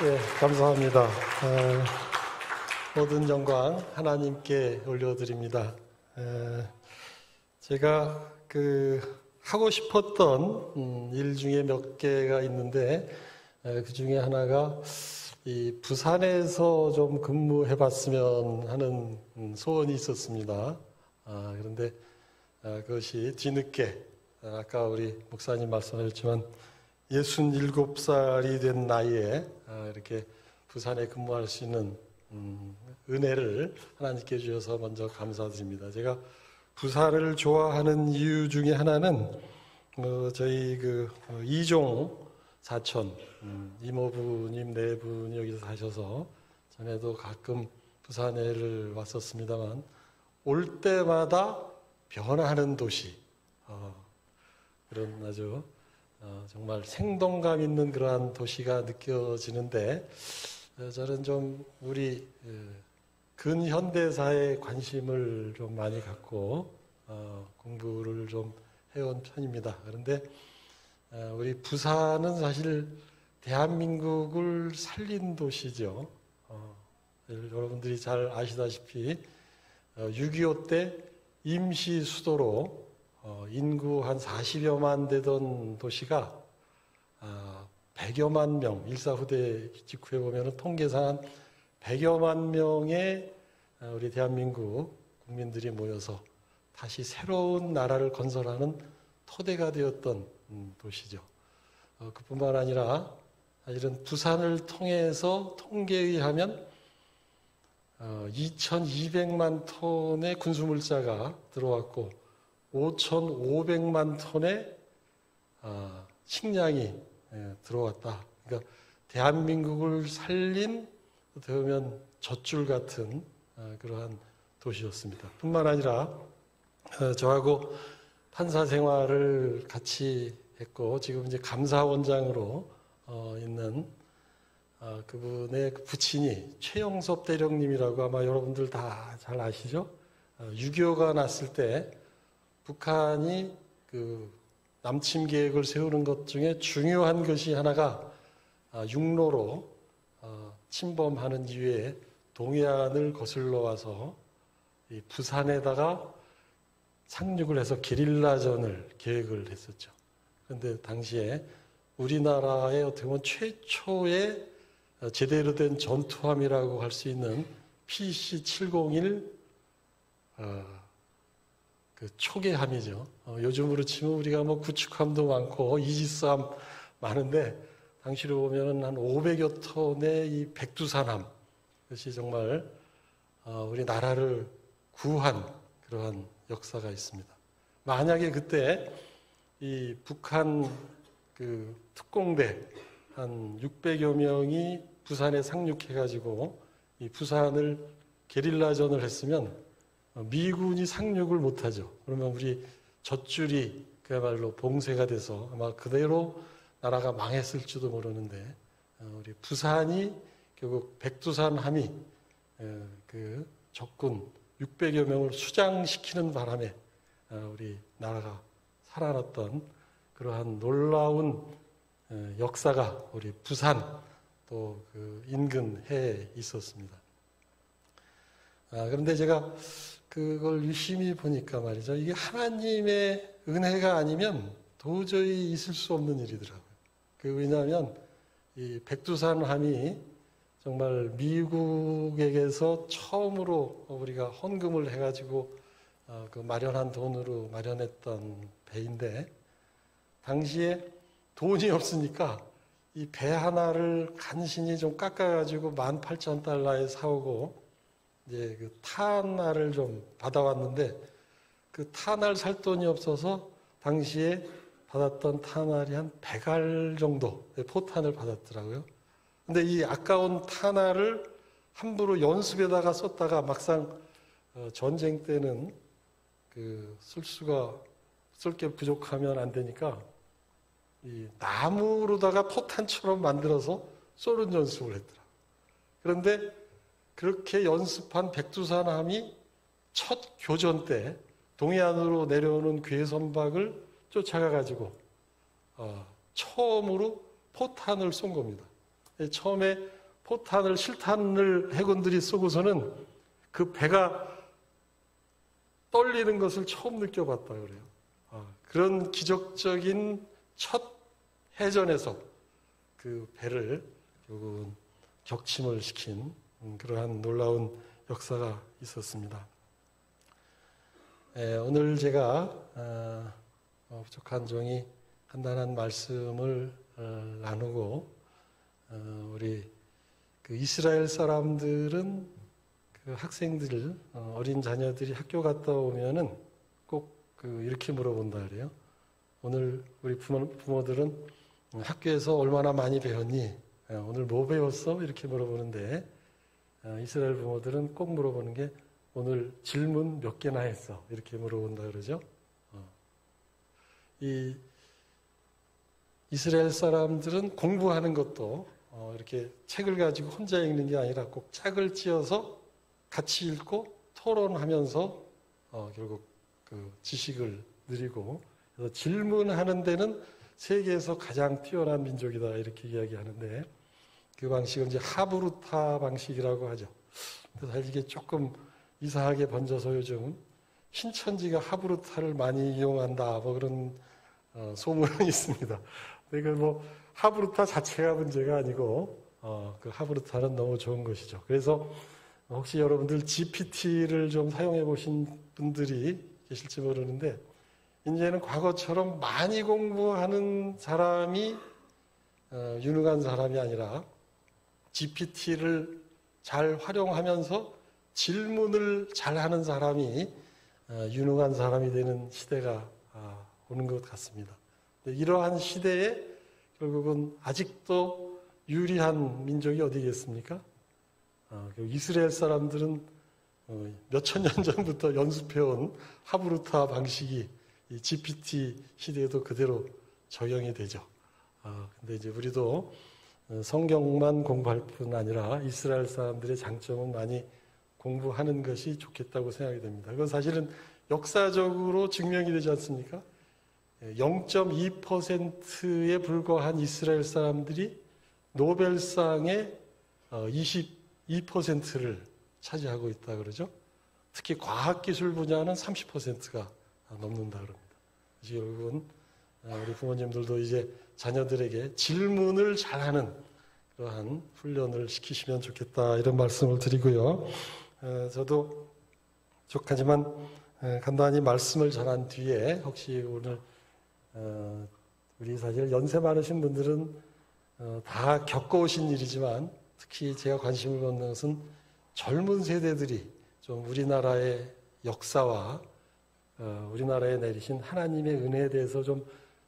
예, 감사합니다. 모든 영광 하나님께 올려드립니다. 제가 하고 싶었던 일 중에 몇 개가 있는데 그 중에 하나가 이 부산에서 좀 근무해봤으면 하는 소원이 있었습니다. 그런데 그것이 뒤늦게 아까 우리 목사님 말씀하셨지만 67살이 된 나이에 이렇게 부산에 근무할 수 있는 은혜를 하나님께 주셔서 먼저 감사드립니다. 제가 부산을 좋아하는 이유 중에 하나는 저희 이종 사촌 이모부님 네 분이 여기서 사셔서 전에도 가끔 부산에를 왔었습니다만 올 때마다 변화하는 도시 그런 아주 정말 생동감 있는 그러한 도시가 느껴지는데 저는 좀 우리 근현대사에 관심을 좀 많이 갖고 공부를 좀 해온 편입니다. 그런데 우리 부산은 사실 대한민국을 살린 도시죠. 여러분들이 잘 아시다시피 6.25 때 임시 수도로 인구 한 40여만 되던 도시가 100여만 명, 일사후대 직후에 보면 통계상 한 100여만 명의 우리 대한민국 국민들이 모여서 다시 새로운 나라를 건설하는 토대가 되었던 도시죠. 그뿐만 아니라 사실은 부산을 통해서 통계에 의하면 2200만 톤의 군수물자가 들어왔고 5,500만 톤의 식량이 들어왔다. 그러니까 대한민국을 살린 어떻게 보면 젖줄 같은 그러한 도시였습니다. 뿐만 아니라 저하고 판사 생활을 같이 했고 지금 이제 감사원장으로 있는 그분의 부친이 최영섭 대령님이라고 아마 여러분들 다 잘 아시죠? 6.25가 났을 때 북한이 남침 계획을 세우는 것 중에 중요한 것이 하나가 육로로 침범하는 이후에 동해안을 거슬러 와서 이 부산에다가 상륙을 해서 게릴라전을 계획을 했었죠. 그런데 당시에 우리나라의 어떻게 보면 최초의 제대로 된 전투함이라고 할 수 있는 PC-701 초계함이죠. 요즘으로 치면 우리가 구축함도 많고 이지스함 많은데 당시로 보면 한 500여 톤의 이 백두산함 그것이 정말 우리 나라를 구한 그러한 역사가 있습니다. 만약에 그때 이 북한 특공대 한 600여 명이 부산에 상륙해가지고 이 부산을 게릴라전을 했으면 미군이 상륙을 못하죠. 그러면 우리 젖줄이 그야말로 봉쇄가 돼서 아마 그대로 나라가 망했을지도 모르는데 우리 부산이 결국 백두산함이 그 적군 600여 명을 수장시키는 바람에 우리 나라가 살아났던 그러한 놀라운 역사가 우리 부산 또 인근 해에 있었습니다. 그런데 제가 그걸 유심히 보니까 말이죠. 이게 하나님의 은혜가 아니면 도저히 있을 수 없는 일이더라고요. 왜냐하면 이 백두산함이 정말 미국에게서 처음으로 우리가 헌금을 해가지고 마련한 돈으로 마련했던 배인데 당시에 돈이 없으니까 이 배 하나를 간신히 좀 깎아가지고 $18,000에 사오고 이제 탄알을 좀 받아왔는데 그 탄알 살 돈이 없어서 당시에 받았던 탄알이 한 100알 정도의 포탄을 받았더라고요. 근데 이 아까운 탄알을 함부로 연습에다가 썼다가 막상 전쟁 때는 쓸 게 부족하면 안 되니까 이 나무로다가 포탄처럼 만들어서 쏘는 연습을 했더라고요. 그런데 그렇게 연습한 백두산함이 첫 교전 때 동해안으로 내려오는 괴선박을 쫓아가가지고 처음으로 포탄을 쏜 겁니다. 처음에 포탄을, 실탄을 해군들이 쏘고서는 그 배가 떨리는 것을 처음 느껴봤다 그래요. 그런 기적적인 첫 해전에서 그 배를 결국은 격침을 시킨 그러한 놀라운 역사가 있었습니다. 오늘 제가 부족한 종이 간단한 말씀을 나누고 우리 그 이스라엘 사람들은 그 학생들, 어린 자녀들이 학교 갔다 오면은 꼭 이렇게 물어본다 그래요. 오늘 우리 부모들은 학교에서 얼마나 많이 배웠니? 오늘 뭐 배웠어? 이렇게 물어보는데 이스라엘 부모들은 꼭 물어보는 게 오늘 질문 몇 개나 했어? 이렇게 물어본다 그러죠. 이 이스라엘 사람들은 공부하는 것도 이렇게 책을 가지고 혼자 읽는 게 아니라 꼭 짝을 지어서 같이 읽고 토론하면서 결국 그 지식을 누리고, 그래서 질문하는 데는 세계에서 가장 뛰어난 민족이다 이렇게 이야기하는데, 그 방식은 이제 하브루타 방식이라고 하죠. 그래서 이게 조금 이상하게 번져서 요즘 신천지가 하브루타를 많이 이용한다 뭐 그런 소문이 있습니다. 그러니까 뭐 하브루타 자체가 문제가 아니고 그 하브루타는 너무 좋은 것이죠. 그래서 혹시 여러분들 GPT를 좀 사용해 보신 분들이 계실지 모르는데, 이제는 과거처럼 많이 공부하는 사람이 유능한 사람이 아니라 GPT를 잘 활용하면서 질문을 잘하는 사람이 유능한 사람이 되는 시대가 오는 것 같습니다. 이러한 시대에 결국은 아직도 유리한 민족이 어디겠습니까? 이스라엘 사람들은 몇천 년 전부터 연습해온 하브루타 방식이 이 GPT 시대에도 그대로 적용이 되죠. 근데 이제 우리도 성경만 공부할 뿐 아니라 이스라엘 사람들의 장점은 많이 공부하는 것이 좋겠다고 생각이 됩니다. 그건 사실은 역사적으로 증명이 되지 않습니까? 0.2%에 불과한 이스라엘 사람들이 노벨상의 22%를 차지하고 있다 그러죠. 특히 과학기술 분야는 30%가 넘는다 그럽니다. 결국은 우리 부모님들도 이제 자녀들에게 질문을 잘하는 그러한 훈련을 시키시면 좋겠다 이런 말씀을 드리고요. 저도 족하지만 간단히 말씀을 전한 뒤에 혹시 오늘 우리 사실 연세 많으신 분들은 다 겪어오신 일이지만 특히 제가 관심을 갖는 것은 젊은 세대들이 좀 우리나라의 역사와 우리나라에 내리신 하나님의 은혜에 대해서 좀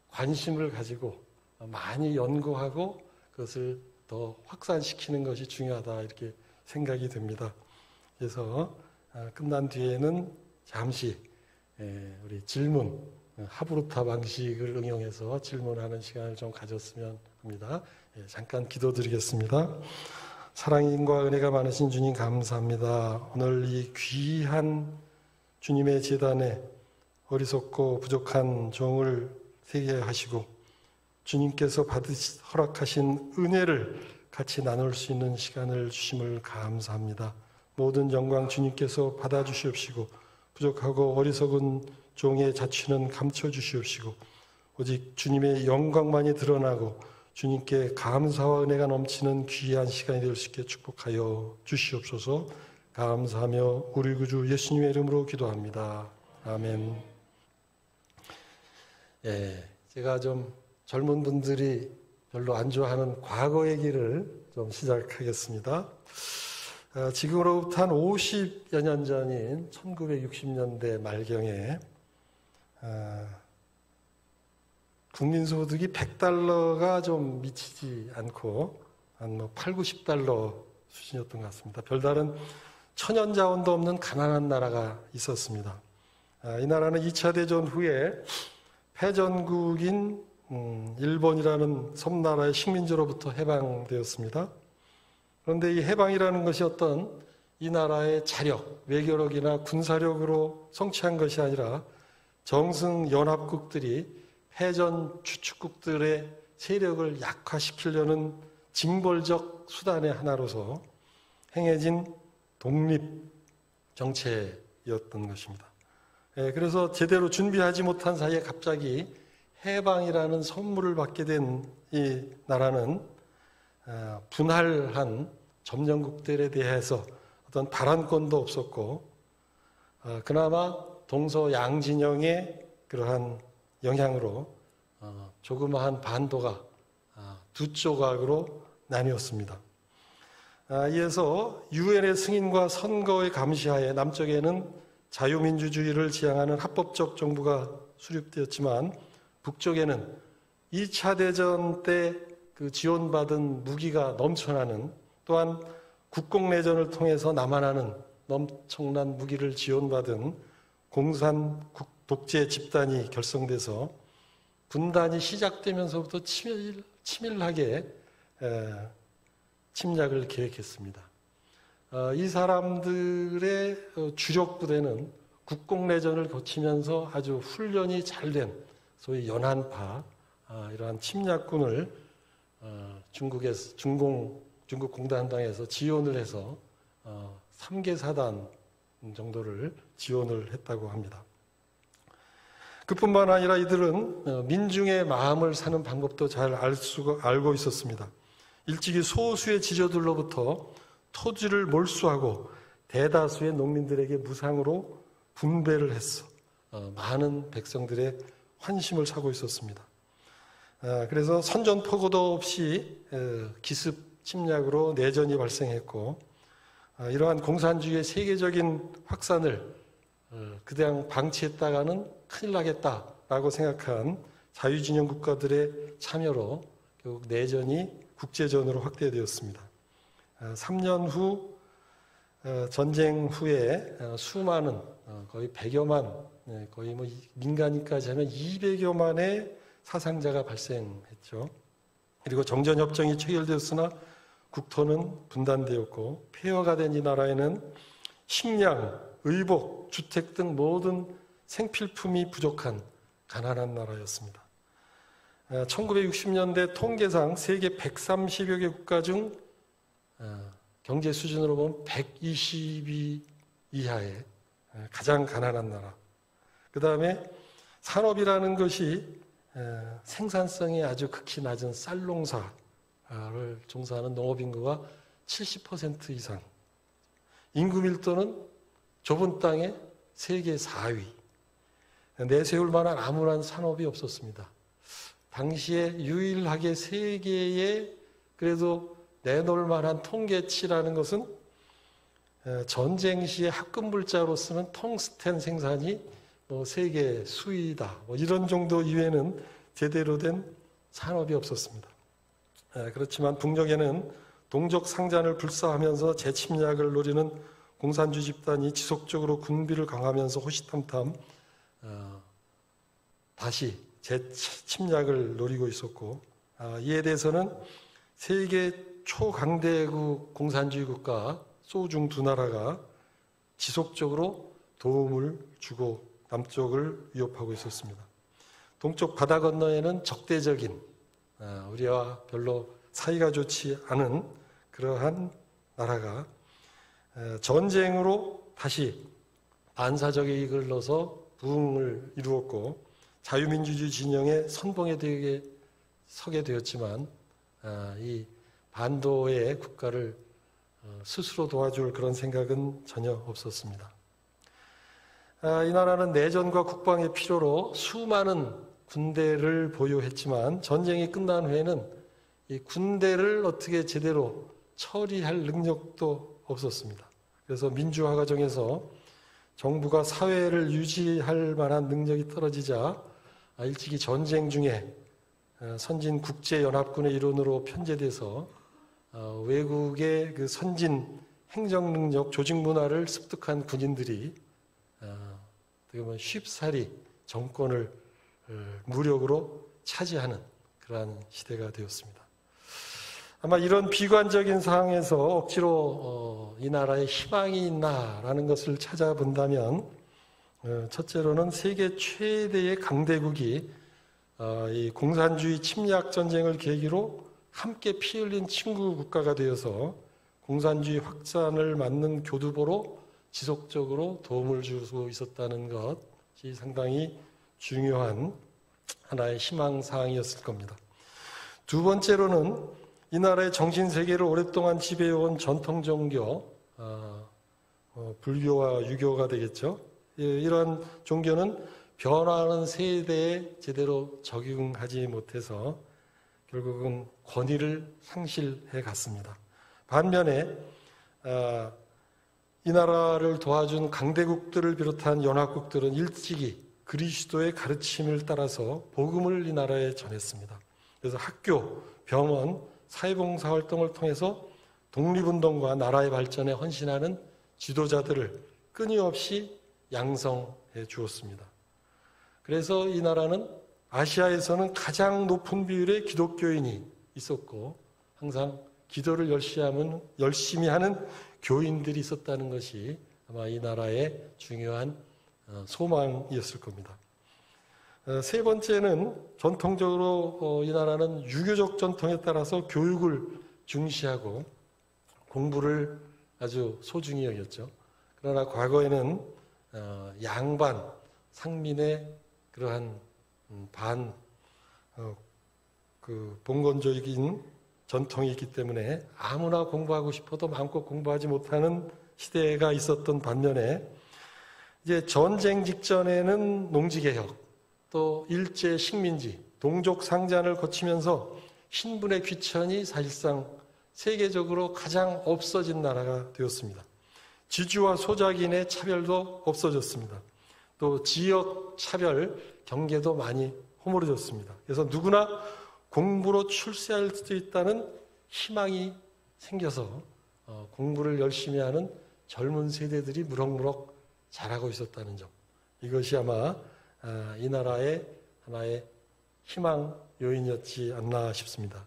관심을 가지고 많이 연구하고 그것을 더 확산시키는 것이 중요하다 이렇게 생각이 됩니다. 그래서 끝난 뒤에는 잠시 우리 질문, 하브루타 방식을 응용해서 질문하는 시간을 좀 가졌으면 합니다. 잠깐 기도드리겠습니다. 사랑인과 은혜가 많으신 주님 감사합니다. 오늘 이 귀한 주님의 제단에 어리석고 부족한 종을 세게 하시고 주님께서 허락하신 은혜를 같이 나눌 수 있는 시간을 주심을 감사합니다. 모든 영광 주님께서 받아주시옵시고 부족하고 어리석은 종의 자취는 감춰주시옵시고 오직 주님의 영광만이 드러나고 주님께 감사와 은혜가 넘치는 귀한 시간이 될 수 있게 축복하여 주시옵소서. 감사하며 우리 구주 예수님의 이름으로 기도합니다. 아멘. 제가 좀 젊은 분들이 별로 안 좋아하는 과거 얘기를 좀 시작하겠습니다. 지금으로부터 한 50여 년 전인 1960년대 말경에 국민소득이 100달러가 좀 미치지 않고 한 8, 90달러 수준이었던 것 같습니다. 별다른 천연자원도 없는 가난한 나라가 있었습니다. 이 나라는 2차 대전 후에 패전국인 일본이라는 섬나라의 식민지로부터 해방되었습니다. 그런데 이 해방이라는 것이 어떤 이 나라의 자력, 외교력이나 군사력으로 성취한 것이 아니라 정승 연합국들이 패전 주축국들의 세력을 약화시키려는 징벌적 수단의 하나로서 행해진 독립 정체였던 것입니다. 그래서 제대로 준비하지 못한 사이에 갑자기 해방이라는 선물을 받게 된 이 나라는 분할한 점령국들에 대해서 어떤 발언권도 없었고, 그나마 동서양진영의 그러한 영향으로 조그마한 반도가 두 조각으로 나뉘었습니다. 이에서 유엔의 승인과 선거의 감시하에 남쪽에는 자유민주주의를 지향하는 합법적 정부가 수립되었지만, 북쪽에는 2차 대전 때 그 지원받은 무기가 넘쳐나는, 또한 국공내전을 통해서 남한하는 넘청난 무기를 지원받은 공산 독재 집단이 결성돼서 분단이 시작되면서부터 치밀하게 침략을 계획했습니다. 이 사람들의 주력 부대는 국공내전을 거치면서 아주 훈련이 잘된 소위 연한파 이러한 침략군을 중국 공산당에서 지원을 해서 3개 사단 정도를 지원을 했다고 합니다. 그뿐만 아니라 이들은 민중의 마음을 사는 방법도 잘 알고 있었습니다. 일찍이 소수의 지저들로부터 토지를 몰수하고 대다수의 농민들에게 무상으로 분배를 했어 많은 백성들의 환심을 사고 있었습니다. 그래서 선전포고도 없이 기습 침략으로 내전이 발생했고, 이러한 공산주의의 세계적인 확산을 그냥 방치했다가는 큰일 나겠다라고 생각한 자유진영 국가들의 참여로 결국 내전이 국제전으로 확대되었습니다. 3년 후 전쟁 후에 수많은 거의 100여만, 거의 뭐 민간인까지 하면 200여만의 사상자가 발생했죠. 그리고 정전협정이 체결되었으나 국토는 분단되었고, 폐허가 된 이 나라에는 식량, 의복, 주택 등 모든 생필품이 부족한 가난한 나라였습니다. 1960년대 통계상 세계 130여 개 국가 중 경제 수준으로 보면 120위 이하의 가장 가난한 나라. 그 다음에 산업이라는 것이 생산성이 아주 극히 낮은 쌀농사를 종사하는 농업인구가 70% 이상, 인구 밀도는 좁은 땅에 세계 4위, 내세울 만한 아무런 산업이 없었습니다. 당시에 유일하게 세계에 그래도 내놓을 만한 통계치라는 것은 전쟁 시에 합금물자로 쓰는 텅스텐 생산이 세계 수위다, 이런 정도 이외에는 제대로 된 산업이 없었습니다. 그렇지만 북녘에는 동족 상잔을 불사하면서 재침략을 노리는 공산주의 집단이 지속적으로 군비를 강화하면서 호시탐탐 다시 재침략을 노리고 있었고, 이에 대해서는 세계 초강대국 공산주의 국가 소중 두 나라가 지속적으로 도움을 주고 남쪽을 위협하고 있었습니다. 동쪽 바다 건너에는 적대적인, 우리와 별로 사이가 좋지 않은 그러한 나라가 전쟁으로 다시 반사적 이익을 넣어서 부흥을 이루었고, 자유민주주의 진영의 선봉에 서게 되었지만, 이 반도의 국가를 스스로 도와줄 그런 생각은 전혀 없었습니다. 이 나라는 내전과 국방의 필요로 수많은 군대를 보유했지만, 전쟁이 끝난 후에는 이 군대를 어떻게 제대로 처리할 능력도 없었습니다. 그래서 민주화 과정에서 정부가 사회를 유지할 만한 능력이 떨어지자 일찍이 전쟁 중에 선진 국제연합군의 일원으로 편제돼서 외국의 그 선진 행정 능력, 조직 문화를 습득한 군인들이 어떻게 보면 쉽사리 정권을 무력으로 차지하는 그러한 시대가 되었습니다. 아마 이런 비관적인 상황에서 억지로 이 나라에 희망이 있나라는 것을 찾아본다면, 첫째로는 세계 최대의 강대국이 이 공산주의 침략 전쟁을 계기로 함께 피 흘린 친구 국가가 되어서 공산주의 확산을 막는 교두보로 지속적으로 도움을 주고 있었다는 것이 상당히 중요한 하나의 희망사항이었을 겁니다. 두 번째로는 이 나라의 정신세계를 오랫동안 지배해온 전통종교, 불교와 유교가 되겠죠. 이러한 종교는 변화하는 세대에 제대로 적용하지 못해서 결국은 권위를 상실해 갔습니다. 반면에 이 나라를 도와준 강대국들을 비롯한 연합국들은 일찍이 그리스도의 가르침을 따라서 복음을 이 나라에 전했습니다. 그래서 학교, 병원, 사회봉사활동을 통해서 독립운동과 나라의 발전에 헌신하는 지도자들을 끊임없이 양성해 주었습니다. 그래서 이 나라는 아시아에서는 가장 높은 비율의 기독교인이 있었고 항상 기도를 열심히 하는 교인들이 있었다는 것이 아마 이 나라의 중요한 소망이었을 겁니다. 세 번째는 전통적으로 이 나라는 유교적 전통에 따라서 교육을 중시하고 공부를 아주 소중히 여겼죠. 그러나 과거에는 양반, 상민의 그러한 봉건적인 전통이 있기 때문에 아무나 공부하고 싶어도 마음껏 공부하지 못하는 시대가 있었던 반면에 이제 전쟁 직전에는 농지개혁, 또 일제 식민지, 동족 상잔을 거치면서 신분의 귀천이 사실상 세계적으로 가장 없어진 나라가 되었습니다. 지주와 소작인의 차별도 없어졌습니다. 또 지역 차별, 경계도 많이 허물어졌습니다. 그래서 누구나 공부로 출세할 수 있다는 희망이 생겨서 공부를 열심히 하는 젊은 세대들이 무럭무럭 자라고 있었다는 점. 이것이 아마 이 나라의 하나의 희망 요인이었지 않나 싶습니다.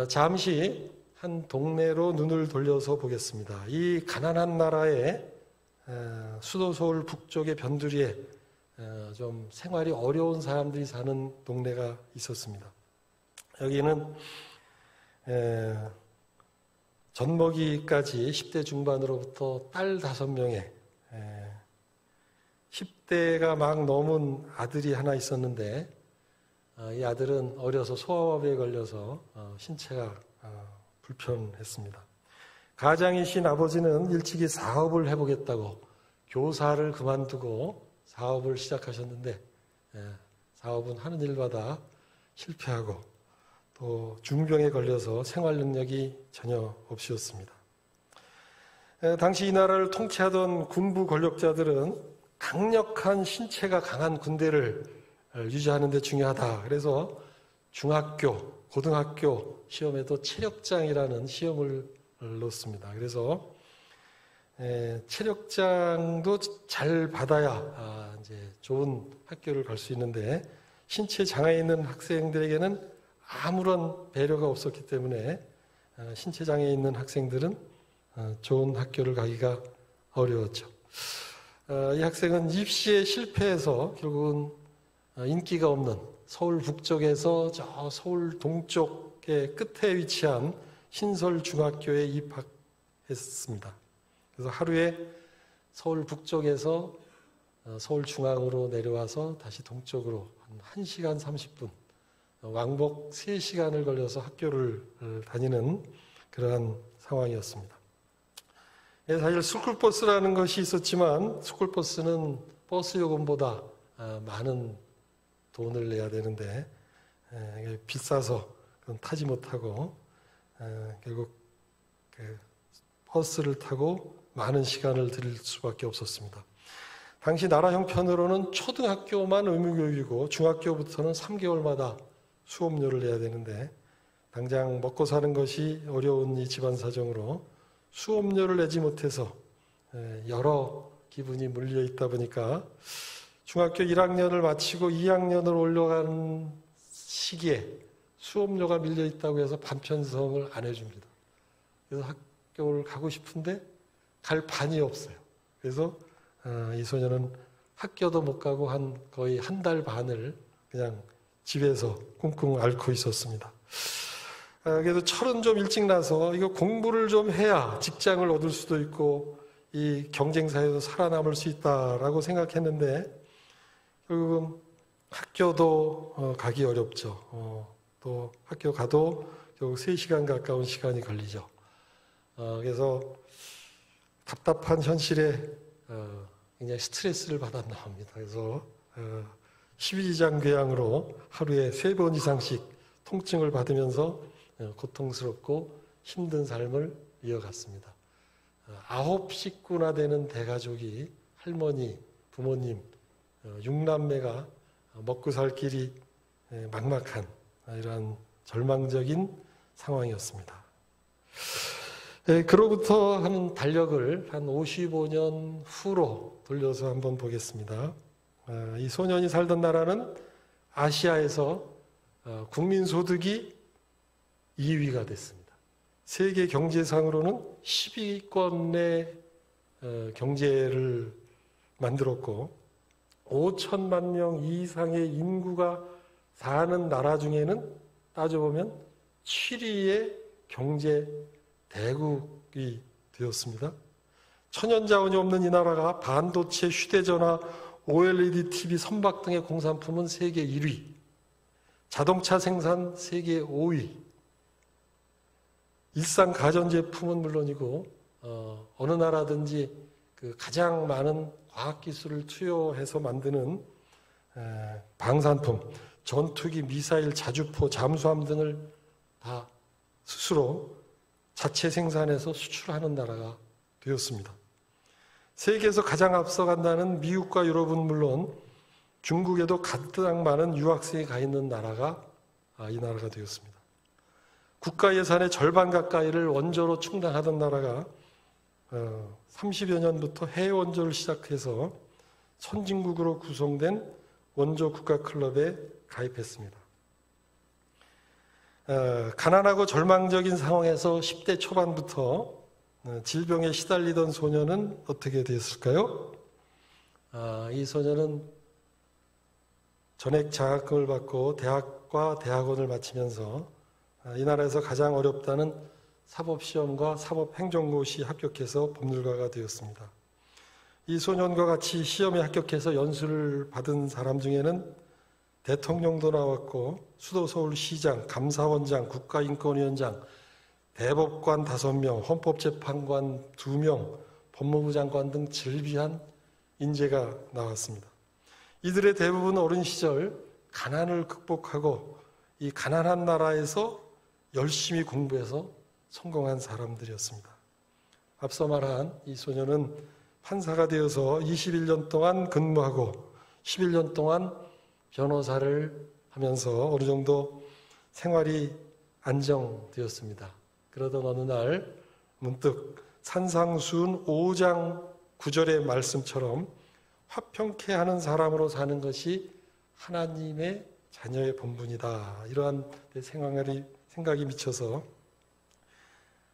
잠시 한 동네로 눈을 돌려서 보겠습니다. 이 가난한 나라의 수도 서울 북쪽의 변두리에 좀 생활이 어려운 사람들이 사는 동네가 있었습니다. 여기는 젖먹이까지 10대 중반으로부터 딸 5명에 10대가 막 넘은 아들이 하나 있었는데 이 아들은 어려서 소아마비에 걸려서 신체가 불편했습니다. 가장이신 아버지는 일찍이 사업을 해보겠다고 교사를 그만두고 사업을 시작하셨는데 사업은 하는 일마다 실패하고 또 중병에 걸려서 생활 능력이 전혀 없이었습니다. 당시 이 나라를 통치하던 군부 권력자들은 강력한 신체가 강한 군대를 유지하는 데 중요하다. 그래서 중학교, 고등학교 시험에도 체력장이라는 시험을 넣습니다. 그래서 체력장도 잘 받아야 이제 좋은 학교를 갈 수 있는데 신체 장애 있는 학생들에게는 아무런 배려가 없었기 때문에 신체 장애 있는 학생들은 좋은 학교를 가기가 어려웠죠. 이 학생은 입시에 실패해서 결국은 인기가 없는 서울 북쪽에서 저 서울 동쪽의 끝에 위치한 신설중학교에 입학했습니다. 그래서 하루에 서울 북쪽에서 서울 중앙으로 내려와서 다시 동쪽으로 한 1시간 30분, 왕복 3시간을 걸려서 학교를 다니는 그러한 상황이었습니다. 사실 스쿨버스라는 것이 있었지만 스쿨버스는 버스 요금보다 많은 돈을 내야 되는데 비싸서 그건 타지 못하고 결국 버스를 타고 많은 시간을 들일 수밖에 없었습니다. 당시 나라 형편으로는 초등학교만 의무교육이고 중학교부터는 3개월마다 수업료를 내야 되는데 당장 먹고 사는 것이 어려운 이 집안 사정으로 수업료를 내지 못해서 여러 기분이 물려 있다 보니까 중학교 1학년을 마치고 2학년으로 올라가는 시기에 수업료가 밀려 있다고 해서 반편성을 안 해줍니다. 그래서 학교를 가고 싶은데 갈 반이 없어요. 그래서 이 소녀는 학교도 못 가고 거의 한 달 반을 그냥 집에서 끙끙 앓고 있었습니다. 그래도 철은 좀 일찍 나서 이거 공부를 좀 해야 직장을 얻을 수도 있고 이 경쟁사회에서 살아남을 수 있다라고 생각했는데 결국은 학교도 가기 어렵죠. 또 학교 가도 결국 3시간 가까운 시간이 걸리죠. 그래서 답답한 현실에 굉장히 스트레스를 받았나 합니다. 그래서 12지장 궤양으로 하루에 3번 이상씩 통증을 받으면서 고통스럽고 힘든 삶을 이어갔습니다. 9 식구나 되는 대가족이 할머니, 부모님, 6남매가 먹고 살 길이 막막한 이러한 절망적인 상황이었습니다. 그로부터 한 달력을 한 55년 후로 돌려서 한번 보겠습니다. 이 소년이 살던 나라는 아시아에서 국민소득이 2위가 됐습니다. 세계 경제상으로는 10위권 내 경제를 만들었고 5천만 명 이상의 인구가 사는 나라 중에는 따져보면 7위의 경제 대국이 되었습니다. 천연자원이 없는 이 나라가 반도체, 휴대전화, OLED TV, 선박 등의 공산품은 세계 1위, 자동차 생산 세계 5위, 일상 가전제품은 물론이고 어느 나라든지 그 가장 많은 과학기술을 투여해서 만드는 방산품, 전투기, 미사일, 자주포, 잠수함 등을 다 스스로 자체 생산해서 수출하는 나라가 되었습니다. 세계에서 가장 앞서간다는 미국과 유럽은 물론 중국에도 가장 많은 유학생이 가 있는 나라가 이 나라가 되었습니다. 국가 예산의 절반 가까이를 원조로 충당하던 나라가 30여 년부터 해외 원조를 시작해서 선진국으로 구성된 원조 국가 클럽에 가입했습니다. 가난하고 절망적인 상황에서 10대 초반부터 질병에 시달리던 소년은 어떻게 됐을까요? 이 소년은 전액 장학금을 받고 대학과 대학원을 마치면서 이 나라에서 가장 어렵다는 사법시험과 사법행정고시 합격해서 법률가가 되었습니다. 이 소년과 같이 시험에 합격해서 연수를 받은 사람 중에는 대통령도 나왔고 수도 서울시장, 감사원장, 국가인권위원장, 대법관 5명, 헌법재판관 2명, 법무부 장관 등 즐비한 인재가 나왔습니다. 이들의 대부분 어린 시절 가난을 극복하고 이 가난한 나라에서 열심히 공부해서 성공한 사람들이었습니다. 앞서 말한 이 소년은 판사가 되어서 21년 동안 근무하고 11년 동안 변호사를 하면서 어느 정도 생활이 안정되었습니다. 그러던 어느 날 문득 산상수훈 5장 9절의 말씀처럼 화평케 하는 사람으로 사는 것이 하나님의 자녀의 본분이다. 이러한 생각이 미쳐서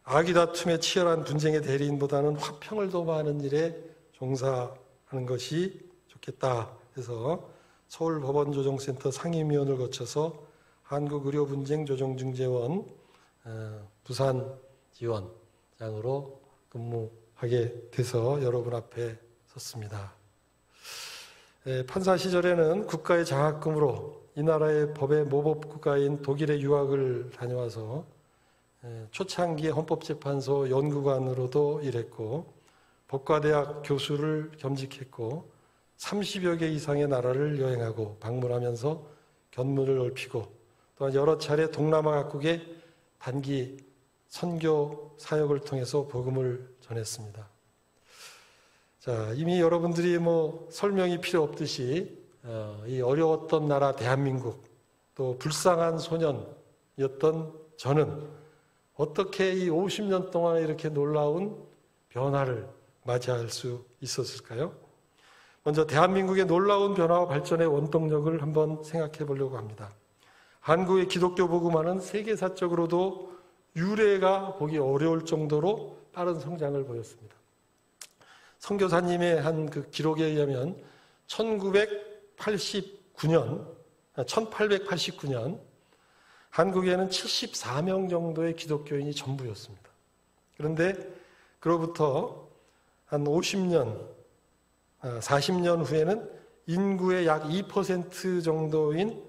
악의 다툼에 치열한 분쟁의 대리인보다는 화평을 도모하는 일에 종사하는 것이 좋겠다 해서 서울법원조정센터 상임위원을 거쳐서 한국의료분쟁조정중재원 부산 지원장으로 근무하게 돼서 여러분 앞에 섰습니다. 판사 시절에는 국가의 장학금으로 이 나라의 법의 모법국가인 독일에 유학을 다녀와서 초창기에 헌법재판소 연구관으로도 일했고 법과대학 교수를 겸직했고 30여 개 이상의 나라를 여행하고 방문하면서 견문을 넓히고 또한 여러 차례 동남아 각국에 단기 선교 사역을 통해서 복음을 전했습니다. 자, 이미 여러분들이 설명이 필요 없듯이 이 어려웠던 나라 대한민국 또 불쌍한 소년이었던 저는 어떻게 이 50년 동안 이렇게 놀라운 변화를 맞이할 수 있었을까요? 먼저 대한민국의 놀라운 변화와 발전의 원동력을 한번 생각해 보려고 합니다. 한국의 기독교 복음화는 세계사적으로도 유례가 보기 어려울 정도로 빠른 성장을 보였습니다. 선교사님의 한 그 기록에 의하면 1889년 한국에는 74명 정도의 기독교인이 전부였습니다. 그런데 그로부터 한 50년, 40년 후에는 인구의 약 2% 정도인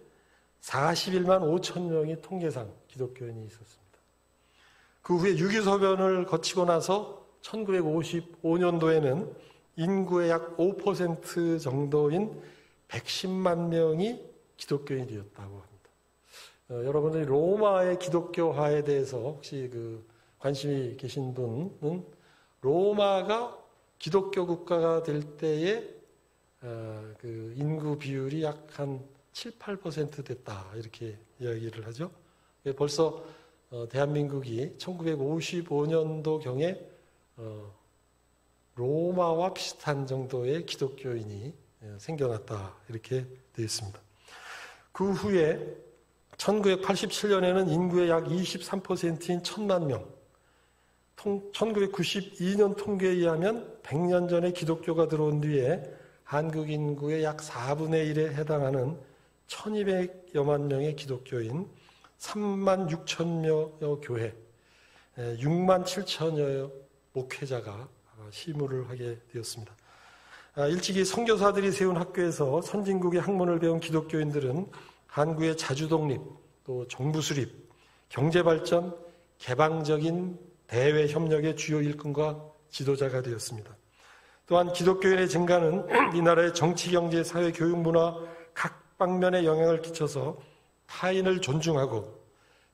41만 5천 명이 통계상 기독교인이 있었습니다. 그 후에 유교소변을 거치고 나서 1955년도에는 인구의 약 5% 정도인 110만 명이 기독교인이 되었다고 합니다. 여러분들이 로마의 기독교화에 대해서 혹시 관심이 계신 분은 로마가 기독교 국가가 될 때에 인구 비율이 약 한 7, 8% 됐다 이렇게 이야기를 하죠. 벌써 대한민국이 1955년도경에 로마와 비슷한 정도의 기독교인이 생겨났다 이렇게 되어 있습니다. 그 후에 1987년에는 인구의 약 23%인 1,000만 명, 1992년 통계에 의하면 100년 전에 기독교가 들어온 뒤에 한국 인구의 약 4분의 1에 해당하는 1,200여만 명의 기독교인, 3만 6천여 교회, 6만 7천여 목회자가 시무를 하게 되었습니다. 일찍이 선교사들이 세운 학교에서 선진국의 학문을 배운 기독교인들은 한국의 자주독립, 또 정부 수립, 경제발전, 개방적인 대외협력의 주요 일꾼과 지도자가 되었습니다. 또한 기독교인의 증가는 이 나라의 정치, 경제, 사회, 교육, 문화 각 방면에 영향을 끼쳐서 타인을 존중하고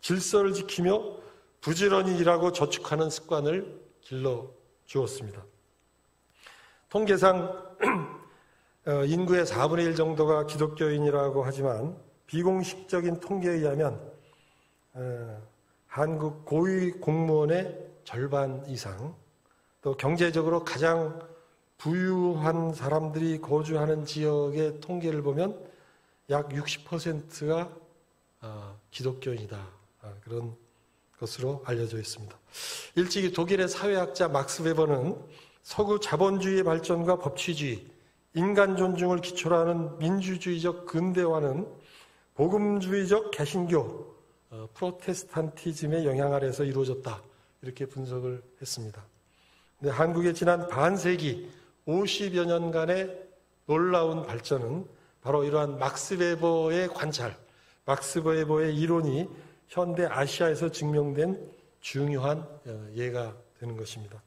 질서를 지키며 부지런히 일하고 저축하는 습관을 길러주었습니다. 통계상 인구의 4분의 1 정도가 기독교인이라고 하지만 비공식적인 통계에 의하면 한국 고위 공무원의 절반 이상, 또 경제적으로 가장 부유한 사람들이 거주하는 지역의 통계를 보면 약 60%가 기독교인이다. 그런 것으로 알려져 있습니다. 일찍이 독일의 사회학자 막스 웨버는 서구 자본주의의 발전과 법치주의, 인간 존중을 기초로 하는 민주주의적 근대화는 복음주의적 개신교, 프로테스탄티즘의 영향 아래서 이루어졌다. 이렇게 분석을 했습니다. 근데 한국의 지난 반세기 50여 년간의 놀라운 발전은 바로 이러한 막스 웨버의 관찰, 막스 웨버의 이론이 현대 아시아에서 증명된 중요한 예가 되는 것입니다.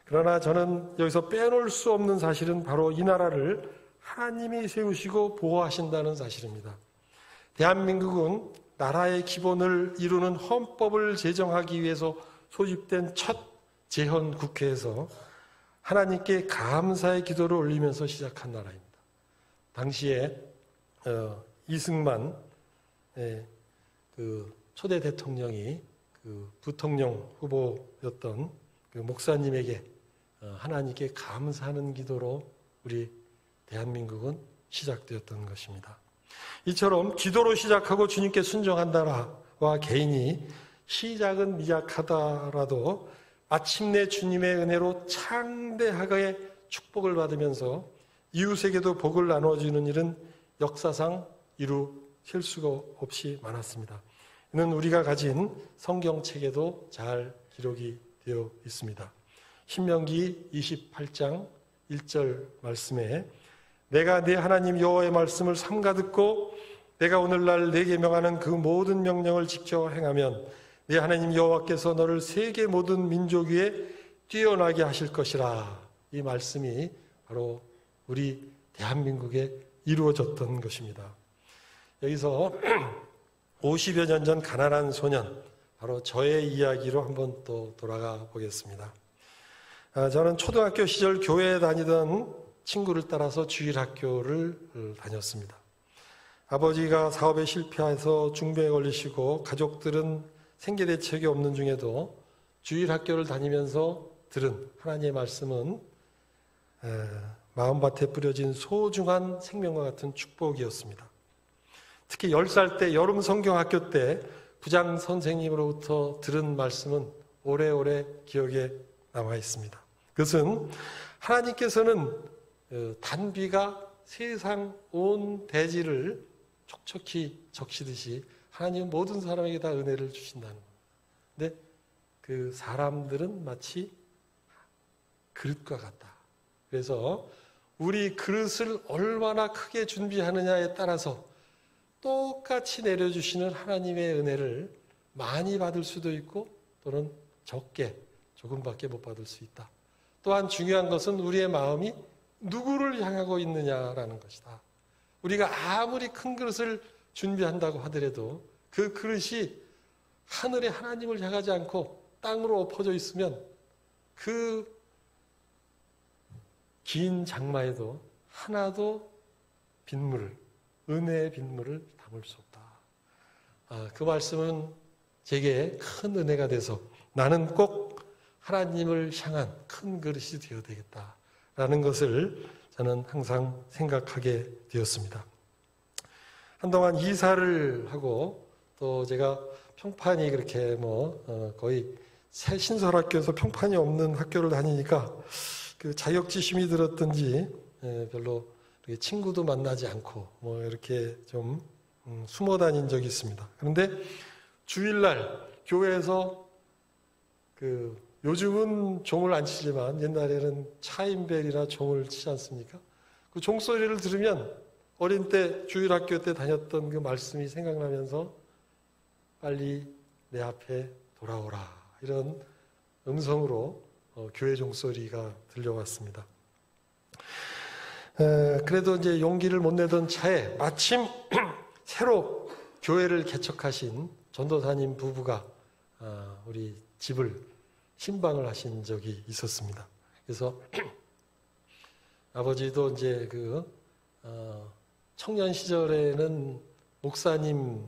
그러나 저는 여기서 빼놓을 수 없는 사실은 바로 이 나라를 하나님이 세우시고 보호하신다는 사실입니다. 대한민국은 나라의 기본을 이루는 헌법을 제정하기 위해서 소집된 첫 재헌 국회에서 하나님께 감사의 기도를 올리면서 시작한 나라입니다. 당시에 이승만 초대 대통령이 부통령 후보였던 목사님에게 하나님께 감사하는 기도로 우리 대한민국은 시작되었던 것입니다. 이처럼 기도로 시작하고 주님께 순종한 나라와 개인이 시작은 미약하더라도 마침내 주님의 은혜로 창대하게 축복을 받으면서 이웃에게도 복을 나눠주는 일은 역사상 이루실 수가 없이 많았습니다. 이는 우리가 가진 성경책에도 잘 기록이 되어 있습니다. 신명기 28장 1절 말씀에 내가 네 하나님 여호와의 말씀을 삼가 듣고 내가 오늘날 내게 명하는 그 모든 명령을 지켜 행하면 네 하나님 여호와께서 너를 세계 모든 민족 위에 뛰어나게 하실 것이라. 이 말씀이 바로 우리 대한민국에 이루어졌던 것입니다. 여기서 50여 년 전 가난한 소년, 바로 저의 이야기로 한번 또 돌아가 보겠습니다. 저는 초등학교 시절 교회에 다니던 친구를 따라서 주일학교를 다녔습니다. 아버지가 사업에 실패해서 중병에 걸리시고 가족들은 생계대책이 없는 중에도 주일학교를 다니면서 들은 하나님의 말씀은 마음밭에 뿌려진 소중한 생명과 같은 축복이었습니다. 특히 10살 때 여름 성경학교 때 부장 선생님으로부터 들은 말씀은 오래오래 기억에 남아 있습니다. 그것은 하나님께서는 단비가 세상 온 대지를 촉촉히 적시듯이 하나님은 모든 사람에게 다 은혜를 주신다는 겁니다. 근데 그 사람들은 마치 그릇과 같다. 그래서 우리 그릇을 얼마나 크게 준비하느냐에 따라서 똑같이 내려주시는 하나님의 은혜를 많이 받을 수도 있고 또는 적게, 조금밖에 못 받을 수 있다. 또한 중요한 것은 우리의 마음이 누구를 향하고 있느냐라는 것이다. 우리가 아무리 큰 그릇을 준비한다고 하더라도 그 그릇이 하늘의 하나님을 향하지 않고 땅으로 엎어져 있으면 그 긴 장마에도 하나도 빗물을, 은혜의 빗물을 담을 수 없다. 그 말씀은 제게 큰 은혜가 돼서 나는 꼭 하나님을 향한 큰 그릇이 되어야 되겠다라는 것을 저는 항상 생각하게 되었습니다. 한동안 이사를 하고 또 제가 평판이 그렇게 거의 새 신설학교에서 평판이 없는 학교를 다니니까 그 자격지심이 들었든지 별로 친구도 만나지 않고 이렇게 좀 숨어 다닌 적이 있습니다. 그런데 주일날 교회에서 요즘은 종을 안 치지만 옛날에는 차임벨이나 종을 치지 않습니까? 그 종소리를 들으면 어린 때 주일학교 때 다녔던 그 말씀이 생각나면서 빨리 내 앞에 돌아오라 이런 음성으로 교회 종소리가 들려왔습니다. 그래도 이제 용기를 못 내던 차에 마침 새로 교회를 개척하신 전도사님 부부가 우리 집을 신방을 하신 적이 있었습니다. 그래서 아버지도 이제 청년 시절에는 목사님이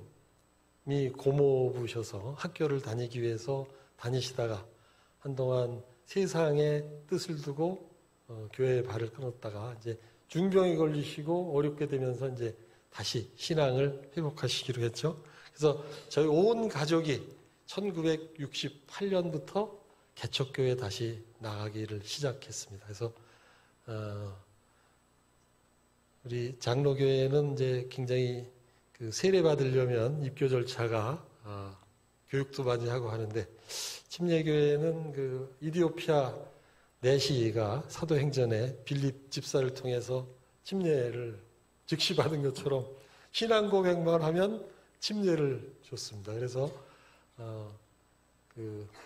고모부셔서 학교를 다니기 위해서 다니시다가 한동안 세상의 뜻을 두고 교회에 발을 끊었다가 이제 중병이 걸리시고 어렵게 되면서 이제 다시 신앙을 회복하시기로 했죠. 그래서 저희 온 가족이 1968년부터 개척교회에 다시 나가기를 시작했습니다. 그래서 우리 장로교회는 이제 굉장히 세례 받으려면 입교 절차가 교육도 많이 하고 하는데 침례교회는 이디오피아 내시가 사도행전에 빌립 집사를 통해서 침례를 즉시 받은 것처럼 신앙 고백만 하면 침례를 줬습니다. 그래서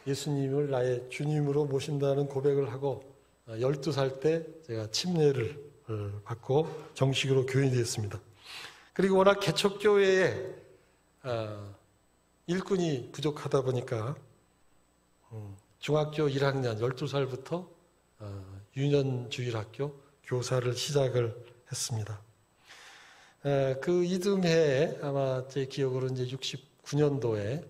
예수님을 나의 주님으로 모신다는 고백을 하고 12살 때 제가 침례를 받고 정식으로 교인이 됐습니다. 그리고 워낙 개척교회에 일꾼이 부족하다 보니까 중학교 1학년 12살부터 유년주일학교 교사를 시작을 했습니다. 그 이듬해에 아마 제 기억으로 이제 69년도에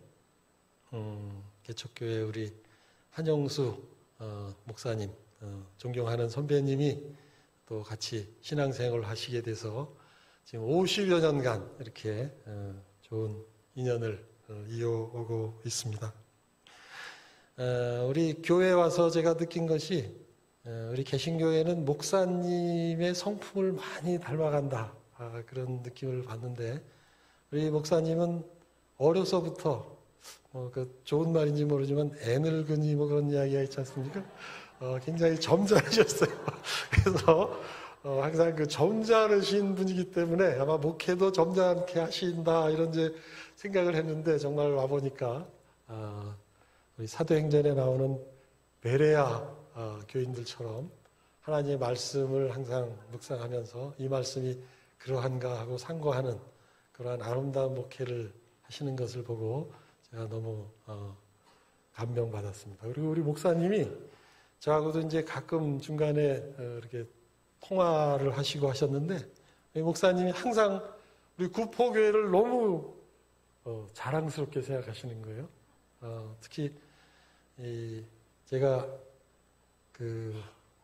개척교회 우리 한영수 목사님 존경하는 선배님이 또 같이 신앙생활을 하시게 돼서 지금 50여 년간 이렇게 좋은 인연을 이어오고 있습니다. 우리 교회에 와서 제가 느낀 것이 우리 개신교회는 목사님의 성품을 많이 닮아간다 그런 느낌을 받는데 우리 목사님은 어려서부터 좋은 말인지 모르지만 애늙은이 그런 이야기가 있지 않습니까? 굉장히 점잖으셨어요. 그래서 항상 점잖으신 분이기 때문에 아마 목회도 점잖게 하신다 이런 이제 생각을 했는데 정말 와보니까 우리 사도행전에 나오는 베레아 교인들처럼 하나님의 말씀을 항상 묵상하면서 이 말씀이 그러한가 하고 상고하는 그러한 아름다운 목회를 하시는 것을 보고 제가 너무 감명받았습니다. 그리고 우리 목사님이 저하고도 이제 가끔 중간에 이렇게 통화를 하시고 하셨는데 이 목사님이 항상 우리 구포교회를 너무 자랑스럽게 생각하시는 거예요. 특히 제가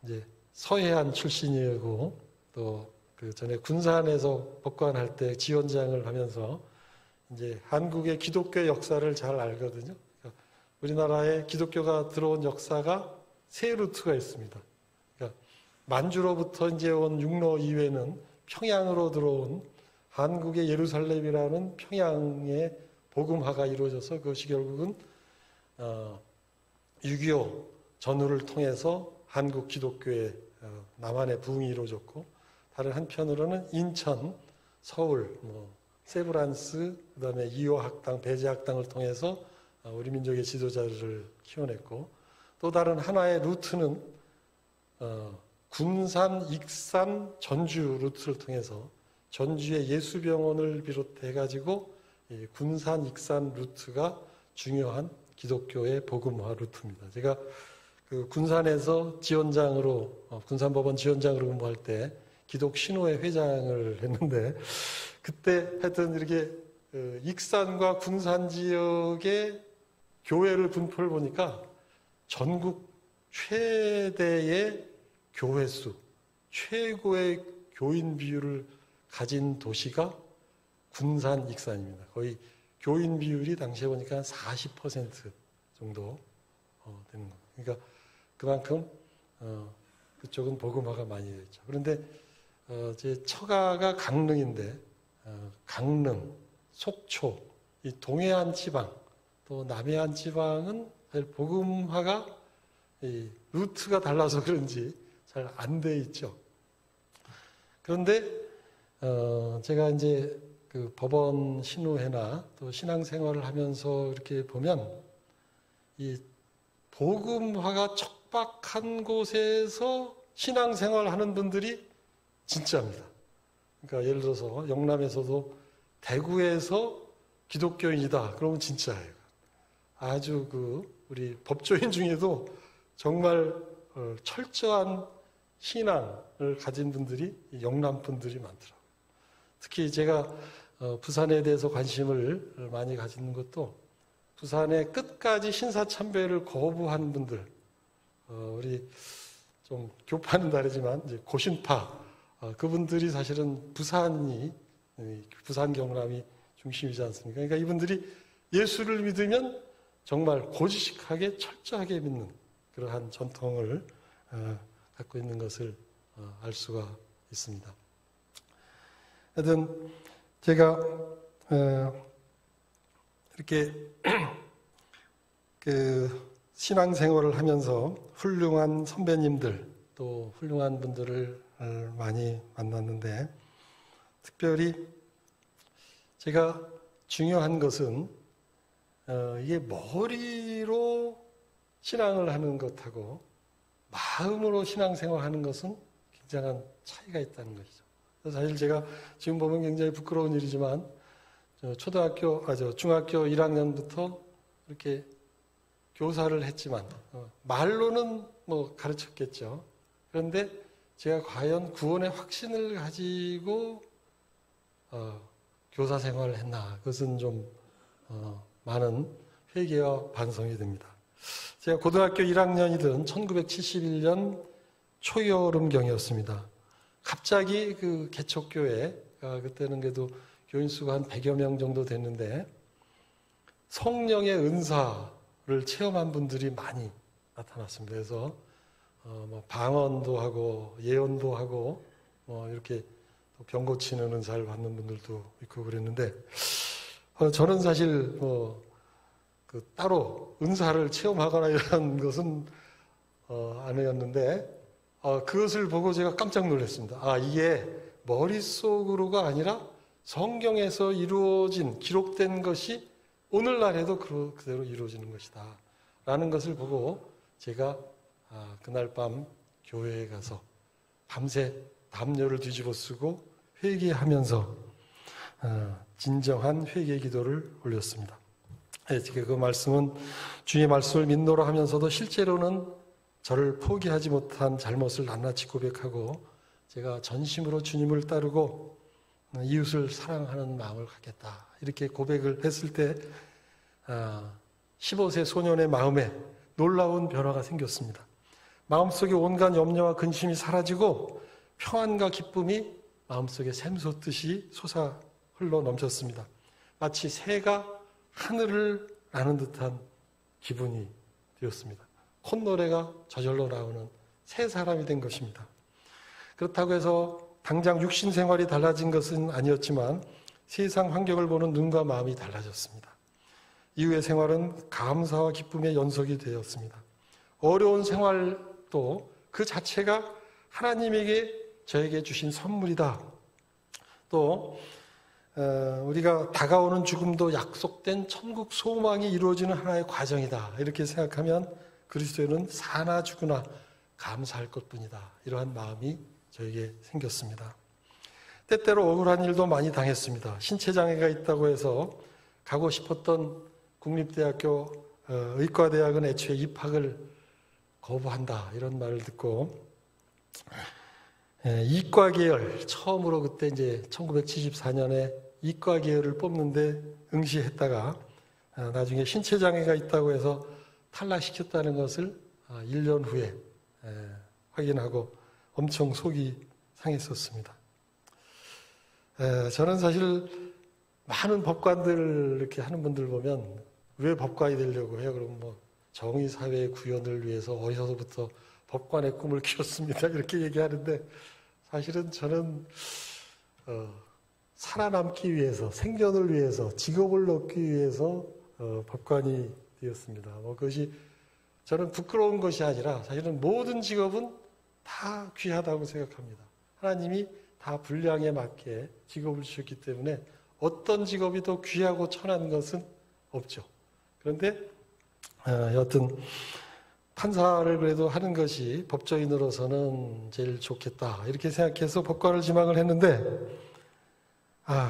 이제 서해안 출신이고 또 전에 군산에서 법관할 때 지원장을 하면서 이제 한국의 기독교 역사를 잘 알거든요. 그러니까 우리나라에 기독교가 들어온 역사가 세 루트가 있습니다. 그러니까 만주로부터 이제 온 육로 이외는 평양으로 들어온 한국의 예루살렘이라는 평양의 복음화가 이루어져서 그것이 결국은 6.25 전후를 통해서 한국 기독교의 남한의 부흥이 이루어졌고, 다른 한편으로는 인천, 서울, 세브란스, 그다음에 이호 학당, 배제 학당을 통해서 우리 민족의 지도자를 키워냈고, 또 다른 하나의 루트는 군산, 익산, 전주 루트를 통해서 전주의 예수병원을 비롯해가지고 군산, 익산 루트가 중요한 기독교의 복음화 루트입니다. 제가 그 군산에서 지원장으로, 군산법원 지원장으로 근무할 때 기독신호회 회장을 했는데, 그때 하여튼 이렇게 익산과 군산 지역의 교회를 분포를 보니까 전국 최대의 교회 수, 최고의 교인 비율을 가진 도시가 군산, 익산입니다. 거의 교인 비율이 당시에 보니까 40% 정도 되는 겁니다. 그러니까 그만큼 그쪽은 복음화가 많이 됐죠. 그런데 제 처가가 강릉인데, 강릉, 속초, 이 동해안 지방, 또 남해안 지방은 사실 복음화가 이 루트가 달라서 그런지 잘 안 돼 있죠. 그런데 제가 이제 그 법원 신우회나 또 신앙생활을 하면서 이렇게 보면 이 복음화가 척박한 곳에서 신앙생활을 하는 분들이 진짜입니다. 그러니까 예를 들어서 영남에서도 대구에서 기독교인이다. 그러면 진짜예요. 아주 우리 법조인 중에도 정말 철저한 신앙을 가진 분들이 영남 분들이 많더라고요. 특히 제가 부산에 대해서 관심을 많이 가지는 것도, 부산의 끝까지 신사참배를 거부하는 분들, 우리 좀 교파는 다르지만 이제 고신파, 그분들이 사실은 부산 경남이 중심이지 않습니까? 그러니까 이분들이 예수를 믿으면 정말 고지식하게 철저하게 믿는 그러한 전통을 갖고 있는 것을 알 수가 있습니다. 하여튼 제가 이렇게 그 신앙생활을 하면서 훌륭한 선배님들, 또 훌륭한 분들을 많이 만났는데, 특별히 제가 중요한 것은 이게 머리로 신앙을 하는 것하고 마음으로 신앙생활하는 것은 굉장한 차이가 있다는 것이죠. 사실 제가 지금 보면 굉장히 부끄러운 일이지만 중학교 1학년부터 이렇게 교사를 했지만 말로는 가르쳤겠죠. 그런데 제가 과연 구원의 확신을 가지고 교사 생활을 했나, 그것은 좀 많은 회개와 반성이 됩니다. 제가 고등학교 1학년이던 1971년 초여름경이었습니다. 갑자기 그 개척교회가, 그때는 그래도 교인 수가 한 100여 명 정도 됐는데, 성령의 은사를 체험한 분들이 많이 나타났습니다. 그래서 방언도 하고 예언도 하고 이렇게 병 고치는 은사를 받는 분들도 있고 그랬는데, 저는 사실 따로 은사를 체험하거나 이런 것은 아니었는데, 그것을 보고 제가 깜짝 놀랐습니다. 이게 머릿속으로가 아니라 성경에서 이루어진, 기록된 것이 오늘날에도 그대로 이루어지는 것이다 라는 것을 보고, 제가 그날 밤 교회에 가서 밤새 담요를 뒤집어 쓰고 회개하면서 진정한 회개 기도를 올렸습니다. 그 말씀은 주의 말씀을 믿노라 하면서도 실제로는 저를 포기하지 못한 잘못을 낱낱이 고백하고, 제가 전심으로 주님을 따르고 이웃을 사랑하는 마음을 갖겠다, 이렇게 고백을 했을 때 15세 소년의 마음에 놀라운 변화가 생겼습니다. 마음속에 온갖 염려와 근심이 사라지고 평안과 기쁨이 마음속에 샘솟듯이 솟아 흘러 넘쳤습니다. 마치 새가 하늘을 나는 듯한 기분이 되었습니다. 콧노래가 저절로 나오는 새 사람이 된 것입니다. 그렇다고 해서 당장 육신 생활이 달라진 것은 아니었지만 세상 환경을 보는 눈과 마음이 달라졌습니다. 이후의 생활은 감사와 기쁨의 연속이 되었습니다. 어려운 생활도 그 자체가 하나님에게 저에게 주신 선물이다. 또 우리가 다가오는 죽음도 약속된 천국 소망이 이루어지는 하나의 과정이다. 이렇게 생각하면 그리스도인은 사나 죽으나 감사할 것뿐이다. 이러한 마음이 저에게 생겼습니다. 때때로 억울한 일도 많이 당했습니다. 신체장애가 있다고 해서 가고 싶었던 국립대학교 의과대학은 애초에 입학을 거부한다. 이런 말을 듣고 이과 계열 처음으로 그때 이제 1974년에 이과 계열을 뽑는데 응시했다가 나중에 신체장애가 있다고 해서 탈락시켰다는 것을 1년 후에 확인하고 엄청 속이 상했었습니다. 저는 사실 많은 법관들 이렇게 하는 분들 보면 왜 법관이 되려고 해요? 그럼 뭐 정의사회의 구현을 위해서 어려서부터 법관의 꿈을 키웠습니다. 이렇게 얘기하는데 사실은 저는 살아남기 위해서, 생존을 위해서, 직업을 얻기 위해서 법관이 되었습니다. 그것이 저는 부끄러운 것이 아니라 사실은 모든 직업은 다 귀하다고 생각합니다. 하나님이 다 분량에 맞게 직업을 주셨기 때문에 어떤 직업이 더 귀하고 천한 것은 없죠. 그런데 여하튼 판사를 그래도 하는 것이 법조인으로서는 제일 좋겠다 이렇게 생각해서 법관을 지망을 했는데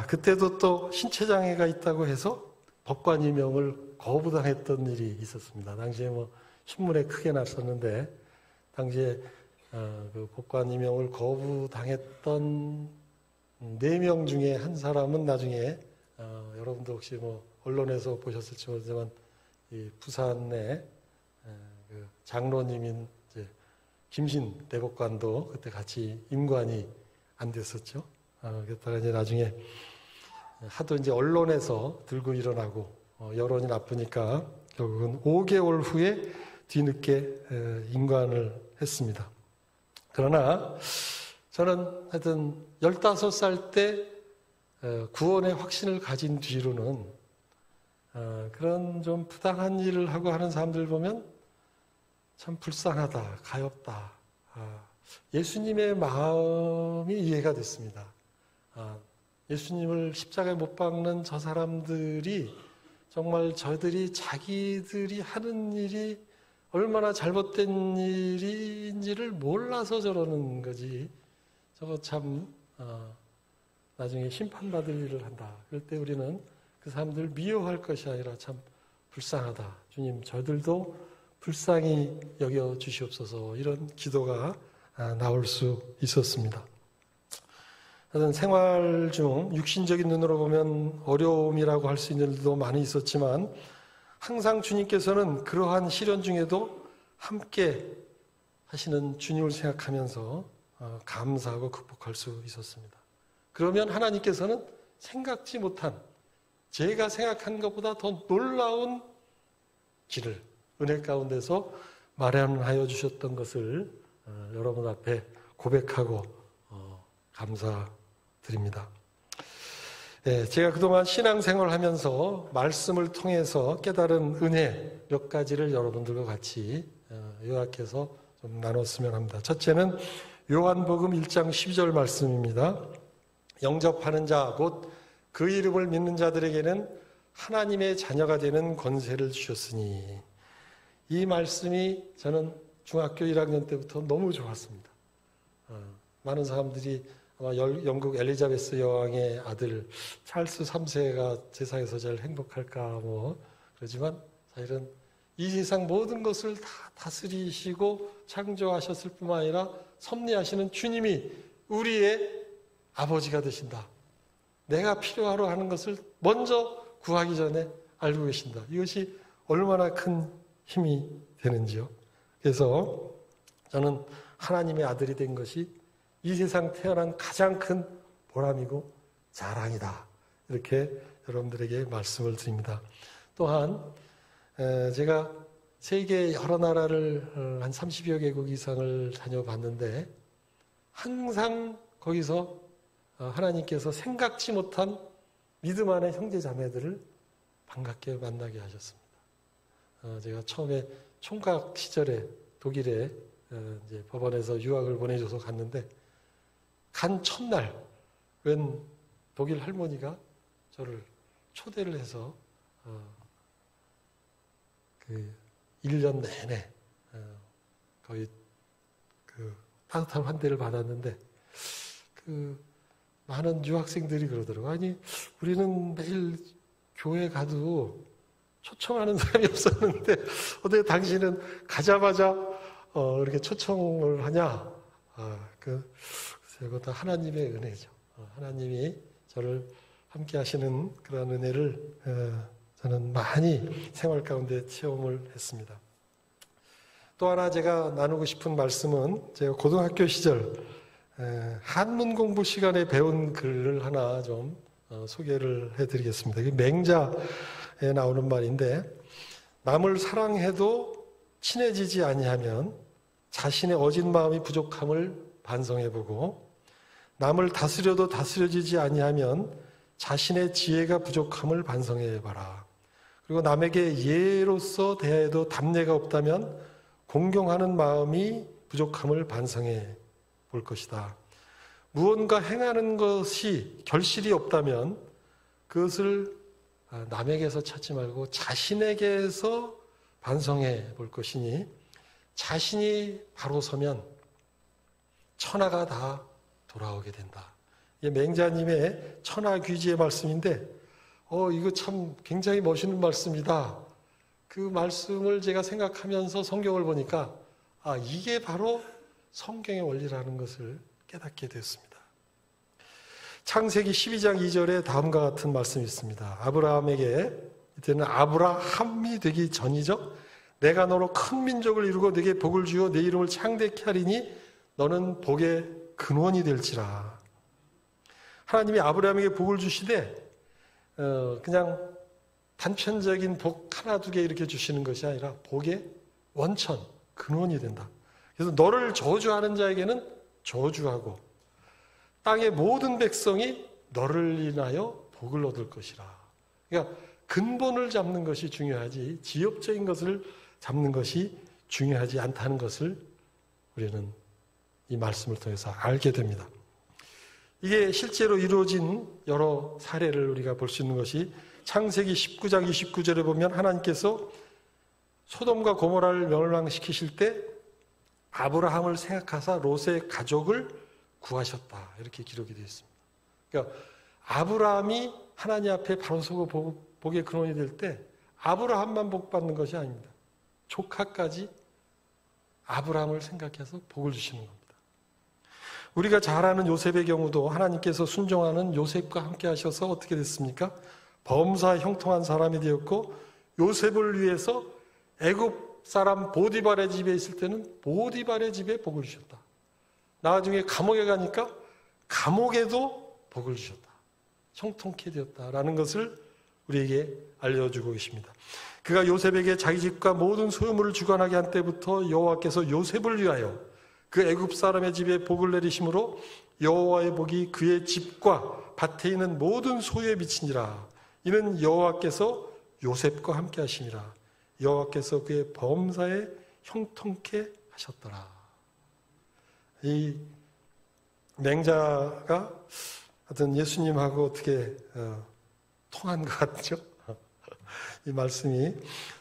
그때도 또 신체장애가 있다고 해서 법관 임용을 거부당했던 일이 있었습니다. 당시에 뭐 신문에 크게 났었는데 당시에 그 법관 임용을 거부당했던 4명 중에 한 사람은 나중에 여러분도 혹시 뭐 언론에서 보셨을지 모르지만 이 부산의 그 장로님인 이제 김신 대법관도 그때 같이 임관이 안 됐었죠. 그랬다가 이제 나중에 하도 이제 언론에서 들고 일어나고 여론이 나쁘니까 결국은 5개월 후에 뒤늦게 임관을 했습니다. 그러나 저는 하여튼 15살 때 구원의 확신을 가진 뒤로는 그런 좀 부당한 일을 하고 하는 사람들 보면 참 불쌍하다, 가엾다. 예수님의 마음이 이해가 됐습니다. 예수님을 십자가에 못 박는 저 사람들이 정말 저들이 자기들이 하는 일이 얼마나 잘못된 일인지를 몰라서 저러는 거지. 저거 참 나중에 심판받을 일을 한다. 그럴 때 우리는 그 사람들을 미워할 것이 아니라 참 불쌍하다. 주님 저들도 불쌍히 여겨 주시옵소서. 이런 기도가 나올 수 있었습니다. 하여튼 생활 중 육신적인 눈으로 보면 어려움이라고 할 수 있는 일도 많이 있었지만 항상 주님께서는 그러한 시련 중에도 함께 하시는 주님을 생각하면서 감사하고 극복할 수 있었습니다. 그러면 하나님께서는 생각지 못한 제가 생각한 것보다 더 놀라운 길을 은혜 가운데서 마련하여 주셨던 것을 여러분 앞에 고백하고 감사드립니다. 제가 그동안 신앙생활을 하면서 말씀을 통해서 깨달은 은혜 몇 가지를 여러분들과 같이 요약해서 좀 나눴으면 합니다. 첫째는 요한복음 1장 12절 말씀입니다. 영접하는 자 곧 그 이름을 믿는 자들에게는 하나님의 자녀가 되는 권세를 주셨으니 이 말씀이 저는 중학교 1학년 때부터 너무 좋았습니다. 많은 사람들이 아마 영국 엘리자베스 여왕의 아들 찰스 3세가 세상에서 제일 행복할까 뭐 그러지만 사실은 이 세상 모든 것을 다 다스리시고 창조하셨을 뿐만 아니라 섭리하시는 주님이 우리의 아버지가 되신다. 내가 필요하러 하는 것을 먼저 구하기 전에 알고 계신다. 이것이 얼마나 큰 힘이 되는지요. 그래서 저는 하나님의 아들이 된 것이 이 세상 태어난 가장 큰 보람이고 자랑이다. 이렇게 여러분들에게 말씀을 드립니다. 또한 제가 세계 여러 나라를 한 30여 개국 이상을 다녀봤는데 항상 거기서 하나님께서 생각지 못한 믿음 안의 형제 자매들을 반갑게 만나게 하셨습니다. 제가 처음에 총각 시절에 독일에 이제 법원에서 유학을 보내줘서 갔는데 간 첫날 웬 독일 할머니가 저를 초대를 해서 그 1년 내내 거의 그 따뜻한 환대를 받았는데 그 많은 유학생들이 그러더라고요. 아니 우리는 매일 교회 가도 초청하는 사람이 없었는데 어떻게 당신은 가자마자 이렇게 초청을 하냐? 그것도 하나님의 은혜죠. 하나님이 저를 함께 하시는 그런 은혜를 저는 많이 생활 가운데 체험을 했습니다. 또 하나 제가 나누고 싶은 말씀은 제가 고등학교 시절 한문 공부 시간에 배운 글을 하나 좀 소개를 해드리겠습니다. 이게 맹자에 나오는 말인데 남을 사랑해도 친해지지 아니하면 자신의 어진 마음이 부족함을 반성해보고 남을 다스려도 다스려지지 아니하면 자신의 지혜가 부족함을 반성해봐라. 그리고 남에게 예로서 대해도 답례가 없다면 공경하는 마음이 부족함을 반성해 볼 것이다. 무언가 행하는 것이 결실이 없다면 그것을 남에게서 찾지 말고 자신에게서 반성해 볼 것이니 자신이 바로 서면 천하가 다 돌아오게 된다. 이게 맹자님의 천하귀지의 말씀인데 이거 참 굉장히 멋있는 말씀이다. 그 말씀을 제가 생각하면서 성경을 보니까 이게 바로 성경의 원리라는 것을 깨닫게 됐습니다. 창세기 12장 2절에 다음과 같은 말씀이 있습니다. 아브라함에게 이때는 아브라함이 되기 전이죠. 내가 너로 큰 민족을 이루고 네게 복을 주어 네 이름을 창대케 하리니 너는 복의 근원이 될지라. 하나님이 아브라함에게 복을 주시되 그냥 단편적인 복 하나 두 개 이렇게 주시는 것이 아니라 복의 원천, 근원이 된다. 그래서 너를 저주하는 자에게는 저주하고 땅의 모든 백성이 너를 인하여 복을 얻을 것이라. 그러니까 근본을 잡는 것이 중요하지 지엽적인 것을 잡는 것이 중요하지 않다는 것을 우리는 이 말씀을 통해서 알게 됩니다. 이게 실제로 이루어진 여러 사례를 우리가 볼 수 있는 것이 창세기 19장 29절에 보면 하나님께서 소돔과 고모라를 멸망시키실 때 아브라함을 생각하사 롯의 가족을 구하셨다. 이렇게 기록이 되어 있습니다. 그러니까 아브라함이 하나님 앞에 바로 서고 복의 근원이 될 때 아브라함만 복 받는 것이 아닙니다. 조카까지 아브라함을 생각해서 복을 주시는 겁니다. 우리가 잘 아는 요셉의 경우도 하나님께서 순종하는 요셉과 함께 하셔서 어떻게 됐습니까? 범사에 형통한 사람이 되었고 요셉을 위해서 애굽 사람 보디발의 집에 있을 때는 보디발의 집에 복을 주셨다. 나중에 감옥에 가니까 감옥에도 복을 주셨다. 형통케 되었다라는 것을 우리에게 알려주고 계십니다. 그가 요셉에게 자기 집과 모든 소유물을 주관하게 한 때부터 여호와께서 요셉을 위하여 그 애굽 사람의 집에 복을 내리심으로 여호와의 복이 그의 집과 밭에 있는 모든 소유에 미치니라. 이는 여호와께서 요셉과 함께 하시니라. 여호와께서 그의 범사에 형통케 하셨더라. 이 맹자가 하여튼 예수님하고 어떻게 통한 것 같죠? 이 말씀이.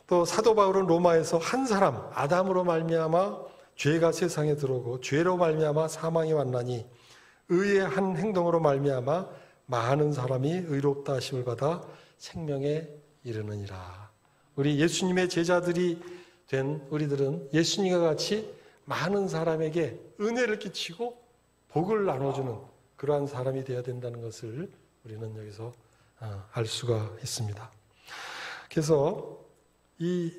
또 사도 바울은 로마에서 한 사람 아담으로 말미암아 죄가 세상에 들어오고 죄로 말미암아 사망이 왔나니 의의 한 행동으로 말미암아 많은 사람이 의롭다 하심을 받아 생명에 이르느니라. 우리 예수님의 제자들이 된 우리들은 예수님과 같이 많은 사람에게 은혜를 끼치고 복을 나눠주는 그러한 사람이 되어야 된다는 것을 우리는 여기서 알 수가 있습니다. 그래서 이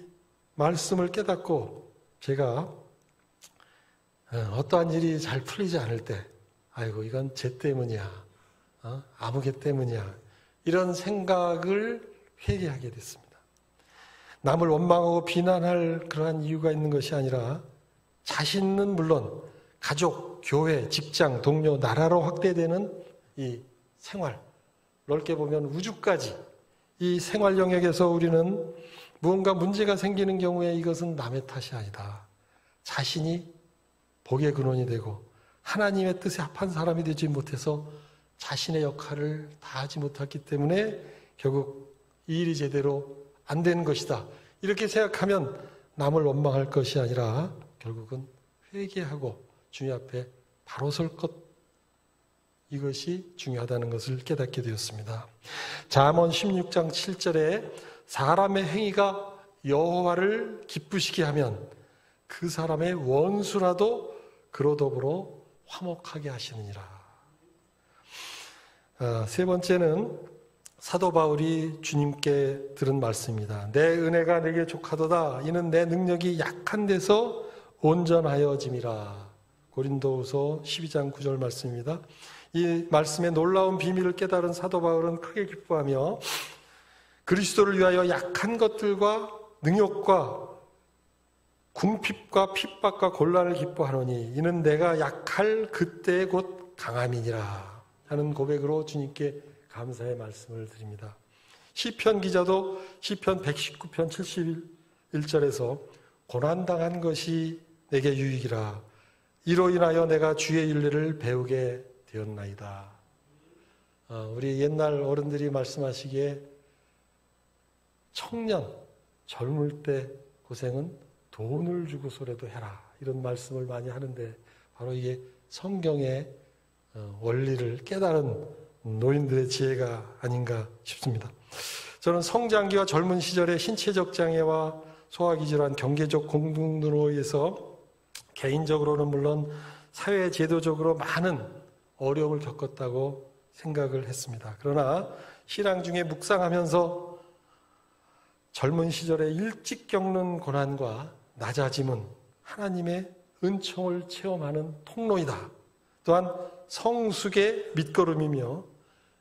말씀을 깨닫고 제가 어떠한 일이 잘 풀리지 않을 때 아이고 이건 쟤 때문이야, 아무개 때문이야, 이런 생각을 회개하게 됐습니다. 남을 원망하고 비난할 그러한 이유가 있는 것이 아니라 자신은 물론 가족, 교회, 직장, 동료, 나라로 확대되는 이 생활, 넓게 보면 우주까지 이 생활 영역에서 우리는 무언가 문제가 생기는 경우에 이것은 남의 탓이 아니다. 자신이 복의 근원이 되고 하나님의 뜻에 합한 사람이 되지 못해서 자신의 역할을 다하지 못했기 때문에 결국 이 일이 제대로 안 되는 것이다. 이렇게 생각하면 남을 원망할 것이 아니라 결국은 회개하고 주님 앞에 바로 설 것, 이것이 중요하다는 것을 깨닫게 되었습니다. 잠언 16장 7절에 사람의 행위가 여호와를 기쁘시게 하면 그 사람의 원수라도 그로 더불어 화목하게 하시느니라. 세 번째는 사도 바울이 주님께 들은 말씀입니다. 내 은혜가 내게 족하도다. 이는 내 능력이 약한 데서 온전하여짐이라. 고린도후서 12장 9절 말씀입니다. 이 말씀의 놀라운 비밀을 깨달은 사도 바울은 크게 기뻐하며 그리스도를 위하여 약한 것들과 능욕과 궁핍과 핍박과 곤란을 기뻐하노니 이는 내가 약할 그때 곧 강함이니라 하는 고백으로 주님께 감사의 말씀을 드립니다. 시편 기자도 시편 119편 71절에서 고난당한 것이 내게 유익이라 이로 인하여 내가 주의 윤례를 배우게 되었나이다. 우리 옛날 어른들이 말씀하시기에 청년, 젊을 때 고생은 돈을 주고서라도 해라 이런 말씀을 많이 하는데 바로 이게 성경의 원리를 깨달은 노인들의 지혜가 아닌가 싶습니다. 저는 성장기와 젊은 시절의 신체적 장애와 소화기 질환, 경제적 공동으로 인해서 개인적으로는 물론 사회 제도적으로 많은 어려움을 겪었다고 생각을 했습니다. 그러나 신앙 중에 묵상하면서 젊은 시절에 일찍 겪는 고난과 낮아짐은 하나님의 은총을 체험하는 통로이다. 또한 성숙의 밑거름이며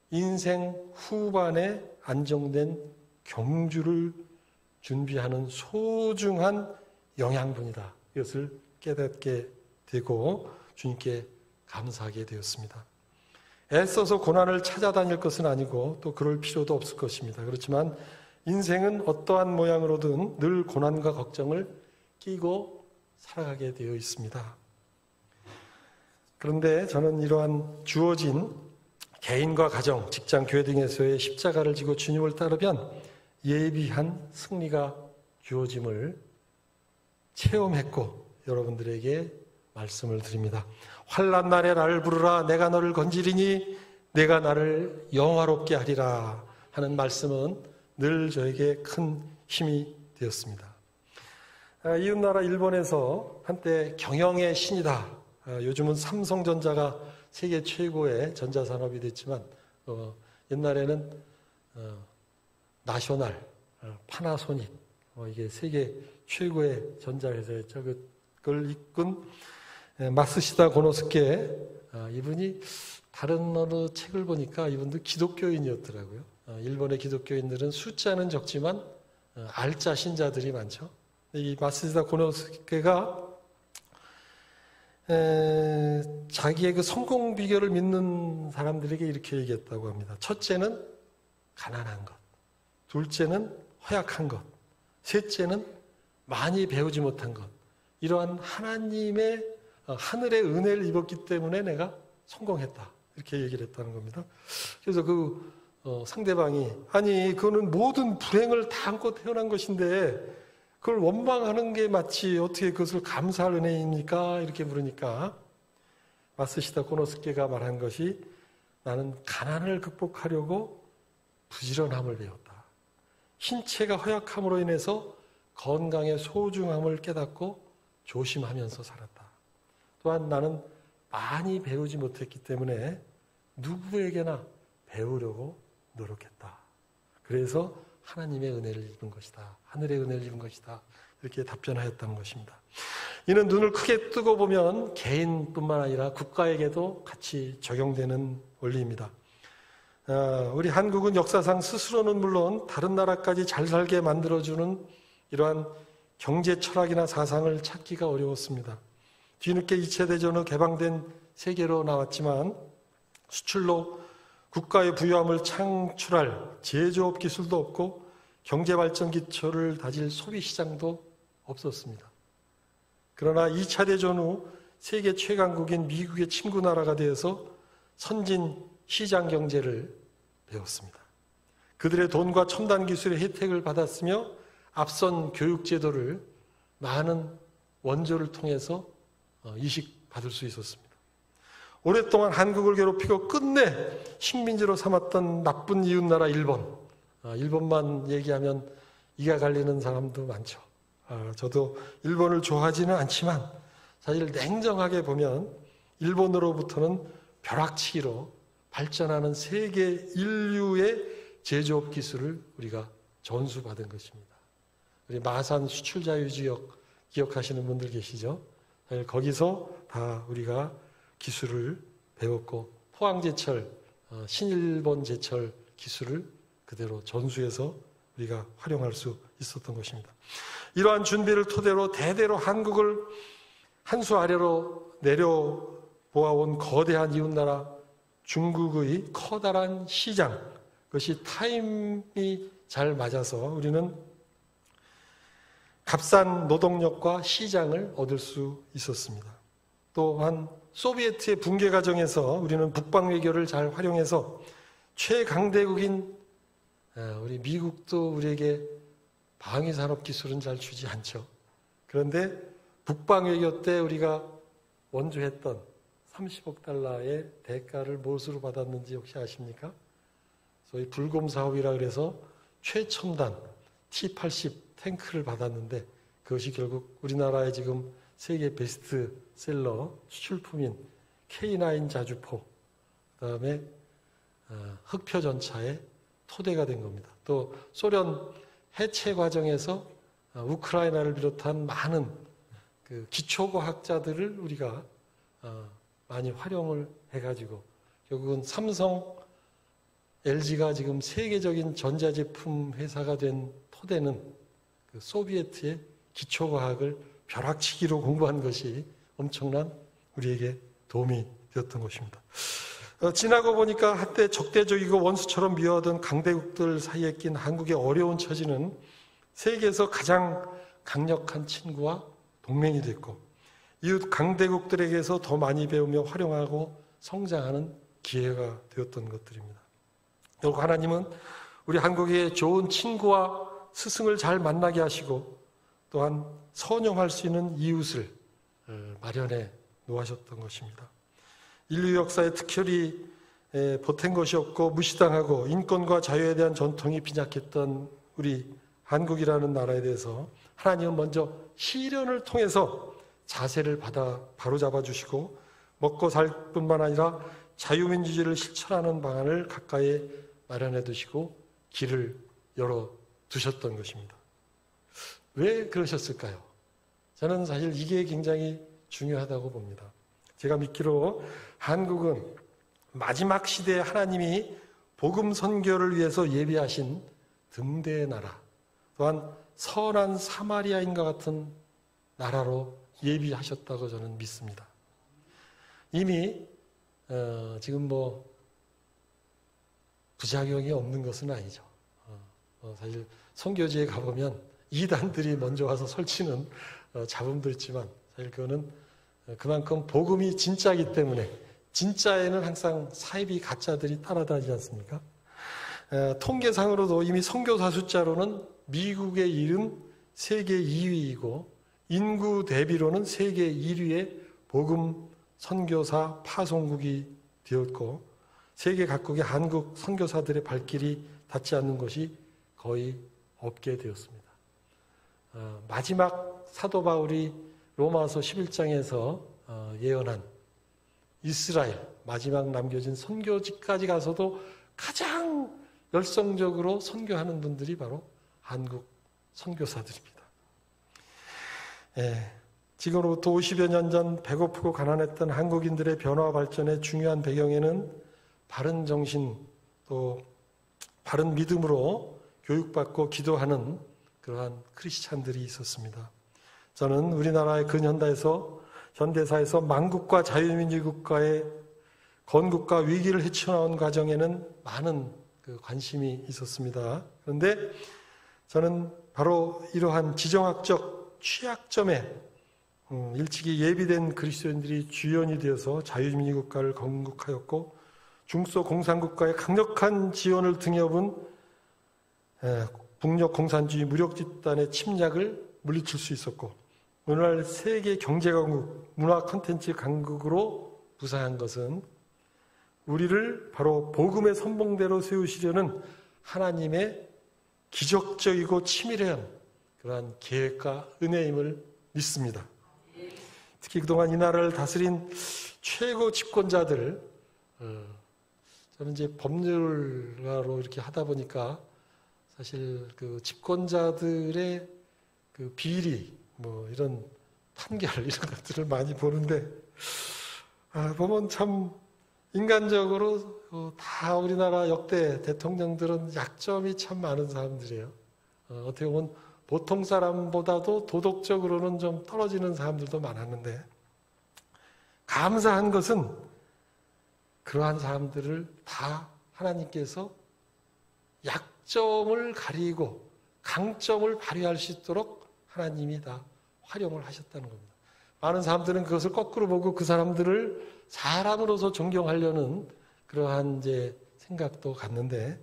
인생 후반에 안정된 경주를 준비하는 소중한 영양분이다. 이것을 깨닫게 되고 주님께 감사하게 되었습니다. 애써서 고난을 찾아다닐 것은 아니고 또 그럴 필요도 없을 것입니다. 그렇지만 인생은 어떠한 모양으로든 늘 고난과 걱정을 끼고 살아가게 되어 있습니다. 그런데 저는 이러한 주어진 개인과 가정, 직장, 교회 등에서의 십자가를 지고 주님을 따르면 예비한 승리가 주어짐을 체험했고 여러분들에게 말씀을 드립니다. 환난 날에 나를 부르라 내가 너를 건지리니 내가 나를 영화롭게 하리라 하는 말씀은 늘 저에게 큰 힘이 되었습니다. 이웃나라 일본에서 한때 경영의 신이다. 요즘은 삼성전자가 세계 최고의 전자산업이 됐지만 옛날에는 나셔널, 파나소닉 이게 세계 최고의 전자회사였죠. 그걸 이끈 마쓰시다 고노스케 이분이 다른 어느 책을 보니까 이분도 기독교인이었더라고요. 일본의 기독교인들은 숫자는 적지만 알짜 신자들이 많죠. 이 마쓰시다 고노스케가 자기의 그 성공 비결을 믿는 사람들에게 이렇게 얘기했다고 합니다. 첫째는 가난한 것, 둘째는 허약한 것, 셋째는 많이 배우지 못한 것. 이러한 하나님의 하늘의 은혜를 입었기 때문에 내가 성공했다. 이렇게 얘기를 했다는 겁니다. 그래서 상대방이 아니 그거는 모든 불행을 다 안고 태어난 것인데 그걸 원망하는 게 마치 어떻게 그것을 감사할 은혜입니까? 이렇게 물으니까 마쓰시다 고노스케가 말한 것이 나는 가난을 극복하려고 부지런함을 배웠다. 신체가 허약함으로 인해서 건강의 소중함을 깨닫고 조심하면서 살았다. 또한 나는 많이 배우지 못했기 때문에 누구에게나 배우려고 노력했다. 그래서 하나님의 은혜를 입은 것이다. 하늘의 은혜를 입은 것이다. 이렇게 답변하였다는 것입니다. 이는 눈을 크게 뜨고 보면 개인뿐만 아니라 국가에게도 같이 적용되는 원리입니다. 우리 한국은 역사상 스스로는 물론 다른 나라까지 잘 살게 만들어주는 이러한 경제 철학이나 사상을 찾기가 어려웠습니다. 뒤늦게 2차 대전 후 개방된 세계로 나왔지만 수출로 국가의 부유함을 창출할 제조업 기술도 없고 경제발전 기초를 다질 소비시장도 없었습니다. 그러나 2차 대전 후 세계 최강국인 미국의 친구 나라가 되어서 선진 시장 경제를 배웠습니다. 그들의 돈과 첨단 기술의 혜택을 받았으며 앞선 교육 제도를 많은 원조를 통해서 이식받을 수 있었습니다. 오랫동안 한국을 괴롭히고 끝내 식민지로 삼았던 나쁜 이웃나라 일본. 일본만 얘기하면 이가 갈리는 사람도 많죠. 저도 일본을 좋아하지는 않지만 사실 냉정하게 보면 일본으로부터는 벼락치기로 발전하는 세계 인류의 제조업 기술을 우리가 전수받은 것입니다. 우리 마산 수출자유지역 기억하시는 분들 계시죠? 사실 거기서 다 우리가 기술을 배웠고 포항제철, 신일본 제철 기술을 그대로 전수해서 우리가 활용할 수 있었던 것입니다. 이러한 준비를 토대로 대대로 한국을 한 수 아래로 내려보아온 거대한 이웃나라 중국의 커다란 시장, 그것이 타임이 잘 맞아서 우리는 값싼 노동력과 시장을 얻을 수 있었습니다. 또한 소비에트의 붕괴 과정에서 우리는 북방 외교를 잘 활용해서 최강대국인 우리 미국도 우리에게 방위산업 기술은 잘 주지 않죠. 그런데 북방 외교 때 우리가 원조했던 30억 달러의 대가를 무엇으로 받았는지 혹시 아십니까? 소위 불곰 사업이라 그래서 최첨단 T-80 탱크를 받았는데 그것이 결국 우리나라의 지금 세계 베스트셀러 수출품인 K9 자주포, 그다음에 흑표전차의 토대가 된 겁니다. 또 소련 해체 과정에서 우크라이나를 비롯한 많은 그 기초과학자들을 우리가 많이 활용을 해가지고 결국은 삼성, LG가 지금 세계적인 전자제품 회사가 된 토대는 그 소비에트의 기초과학을 벼락치기로 공부한 것이 엄청난 우리에게 도움이 되었던 것입니다. 지나고 보니까 한때 적대적이고 원수처럼 미워하던 강대국들 사이에 낀 한국의 어려운 처지는 세계에서 가장 강력한 친구와 동맹이 됐고 이웃 강대국들에게서 더 많이 배우며 활용하고 성장하는 기회가 되었던 것들입니다. 결국 하나님은 우리 한국의 좋은 친구와 스승을 잘 만나게 하시고 또한 선용할 수 있는 이웃을 마련해 놓으셨던 것입니다. 인류 역사에 특별히 보탠 것이 없고 무시당하고 인권과 자유에 대한 전통이 빈약했던 우리 한국이라는 나라에 대해서 하나님은 먼저 시련을 통해서 자세를 받아 바로잡아 주시고 먹고 살 뿐만 아니라 자유민주주의를 실천하는 방안을 가까이에 마련해 두시고 길을 열어 두셨던 것입니다. 왜 그러셨을까요? 저는 사실 이게 굉장히 중요하다고 봅니다. 제가 믿기로 한국은 마지막 시대에 하나님이 복음 선교를 위해서 예비하신 등대의 나라, 또한 선한 사마리아인과 같은 나라로 예비하셨다고 저는 믿습니다. 이미 지금 부작용이 없는 것은 아니죠. 사실 선교지에 가보면 이단들이 먼저 와서 설치는 잡음도 있지만 사실 그거는 그만큼 복음이 진짜이기 때문에 진짜에는 항상 사이비 가짜들이 따라다니지 않습니까? 통계상으로도 이미 선교사 숫자로는 미국의 1은 세계 2위이고 인구 대비로는 세계 1위의 복음 선교사 파송국이 되었고 세계 각국의 한국 선교사들의 발길이 닿지 않는 것이 거의 없게 되었습니다. 마지막 사도 바울이 로마서 11장에서 예언한 이스라엘 마지막 남겨진 선교지까지 가서도 가장 열성적으로 선교하는 분들이 바로 한국 선교사들입니다. 지금으로부터 50여 년 전 배고프고 가난했던 한국인들의 변화 발전의 중요한 배경에는 바른 정신 또 바른 믿음으로 교육받고 기도하는 그러한 크리스찬들이 있었습니다. 저는 우리나라의 근현대사에서 만국과 자유민주국가의 건국과 위기를 헤쳐나온 과정에는 많은 그 관심이 있었습니다. 그런데 저는 바로 이러한 지정학적 취약점에 일찍이 예비된 그리스도인들이 주연이 되어서 자유민주 국가를 건국하였고 중소 공산국가의 강력한 지원을 등에 업은 북녘 공산주의 무력 집단의 침략을 물리칠 수 있었고 오늘날 세계 경제강국, 문화 콘텐츠 강국으로 부상한 것은 우리를 바로 복음의 선봉대로 세우시려는 하나님의 기적적이고 치밀한 그러한 계획과 은혜임을 믿습니다. 특히 그동안 이 나라를 다스린 최고 집권자들, 저는 이제 법률가로 이렇게 하다 보니까 사실 그 집권자들의 그 비리, 뭐 이런 판결 이런 것들을 많이 보는데 보면 참 인간적으로 다 우리나라 역대 대통령들은 약점이 참 많은 사람들이에요. 어떻게 보면 보통 사람보다도 도덕적으로는 좀 떨어지는 사람들도 많았는데 감사한 것은 그러한 사람들을 다 하나님께서 약점을 가리고 강점을 발휘할 수 있도록 하나님이 다 활용을 하셨다는 겁니다. 많은 사람들은 그것을 거꾸로 보고 그 사람들을 사람으로서 존경하려는 그러한 이제 생각도 갖는데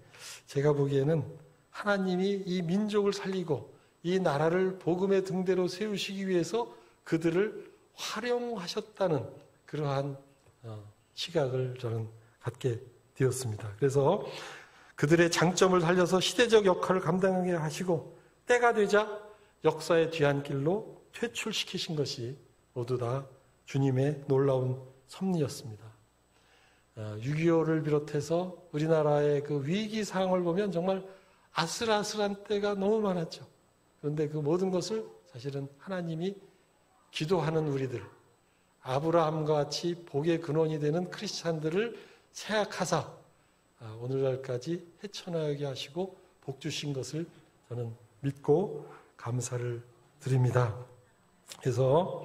제가 보기에는 하나님이 이 민족을 살리고 이 나라를 복음의 등대로 세우시기 위해서 그들을 활용하셨다는 그러한 시각을 저는 갖게 되었습니다. 그래서 그들의 장점을 살려서 시대적 역할을 감당하게 하시고 때가 되자 역사의 뒤안길로 퇴출시키신 것이 모두 다 주님의 놀라운 섭리였습니다. 6.25를 비롯해서 우리나라의 그 위기 상황을 보면 정말 아슬아슬한 때가 너무 많았죠. 그런데 그 모든 것을 사실은 하나님이 기도하는 우리들, 아브라함과 같이 복의 근원이 되는 크리스찬들을 생각하사 오늘날까지 헤쳐나가게 하시고 복 주신 것을 저는 믿고 감사를 드립니다. 그래서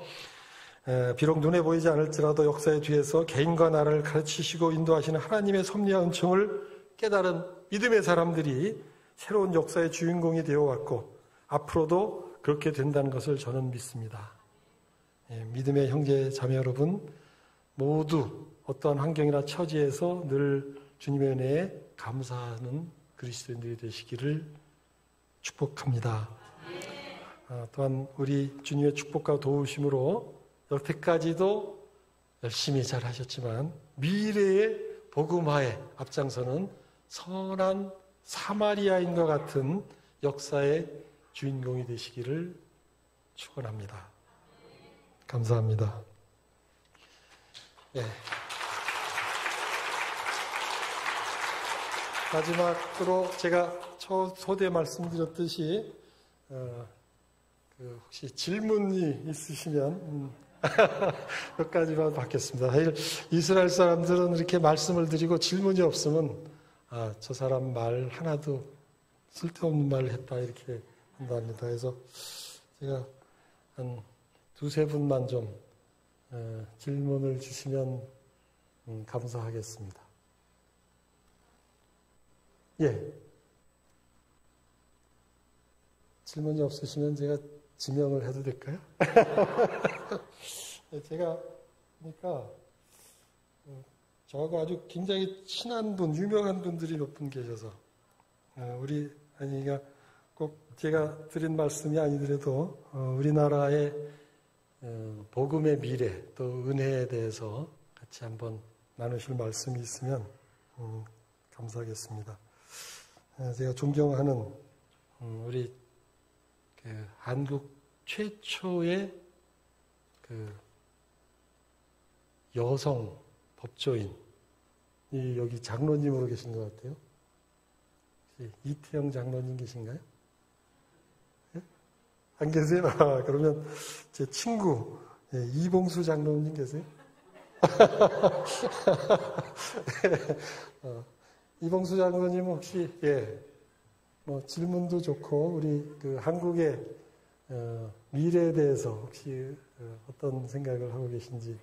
비록 눈에 보이지 않을지라도 역사의 뒤에서 개인과 나라를 가르치시고 인도하시는 하나님의 섭리와 은총을 깨달은 믿음의 사람들이 새로운 역사의 주인공이 되어왔고 앞으로도 그렇게 된다는 것을 저는 믿습니다. 믿음의 형제 자매 여러분 모두 어떠한 환경이나 처지에서 늘 주님의 은혜에 감사하는 그리스도인들이 되시기를 축복합니다. 또한 우리 주님의 축복과 도우심으로 여태까지도 열심히 잘 하셨지만 미래의 복음화에 앞장서는 선한 사마리아인과 같은 역사의 주인공이 되시기를 축원합니다. 감사합니다. 네. 마지막으로 제가 소대 말씀드렸듯이 혹시 질문이 있으시면 몇 가지만 받겠습니다. 사실 이스라엘 사람들은 이렇게 말씀을 드리고 질문이 없으면 저 사람 말 하나도 쓸데없는 말을 했다 이렇게 한답니다. 그래서 제가 한 두세 분만 좀 질문을 주시면 감사하겠습니다. 예. 질문이 없으시면 제가 지명을 해도 될까요? 제가 보니까 저하고 아주 굉장히 친한 분, 유명한 분들이 몇 분 계셔서 그러니까 꼭 제가 드린 말씀이 아니더라도 우리나라의 복음의 미래 또 은혜에 대해서 같이 한번 나누실 말씀이 있으면 감사하겠습니다. 제가 존경하는 우리 한국 최초의 여성 법조인이 여기 장로님으로 계신 것 같아요. 혹시 이태영 장로님 계신가요? 네? 안 계세요? 그러면 제 친구 이봉수 장로님 계세요? 이봉수 장로님 혹시 뭐 질문도 좋고 우리 한국의 미래에 대해서 혹시 어떤 생각을 하고 계신지.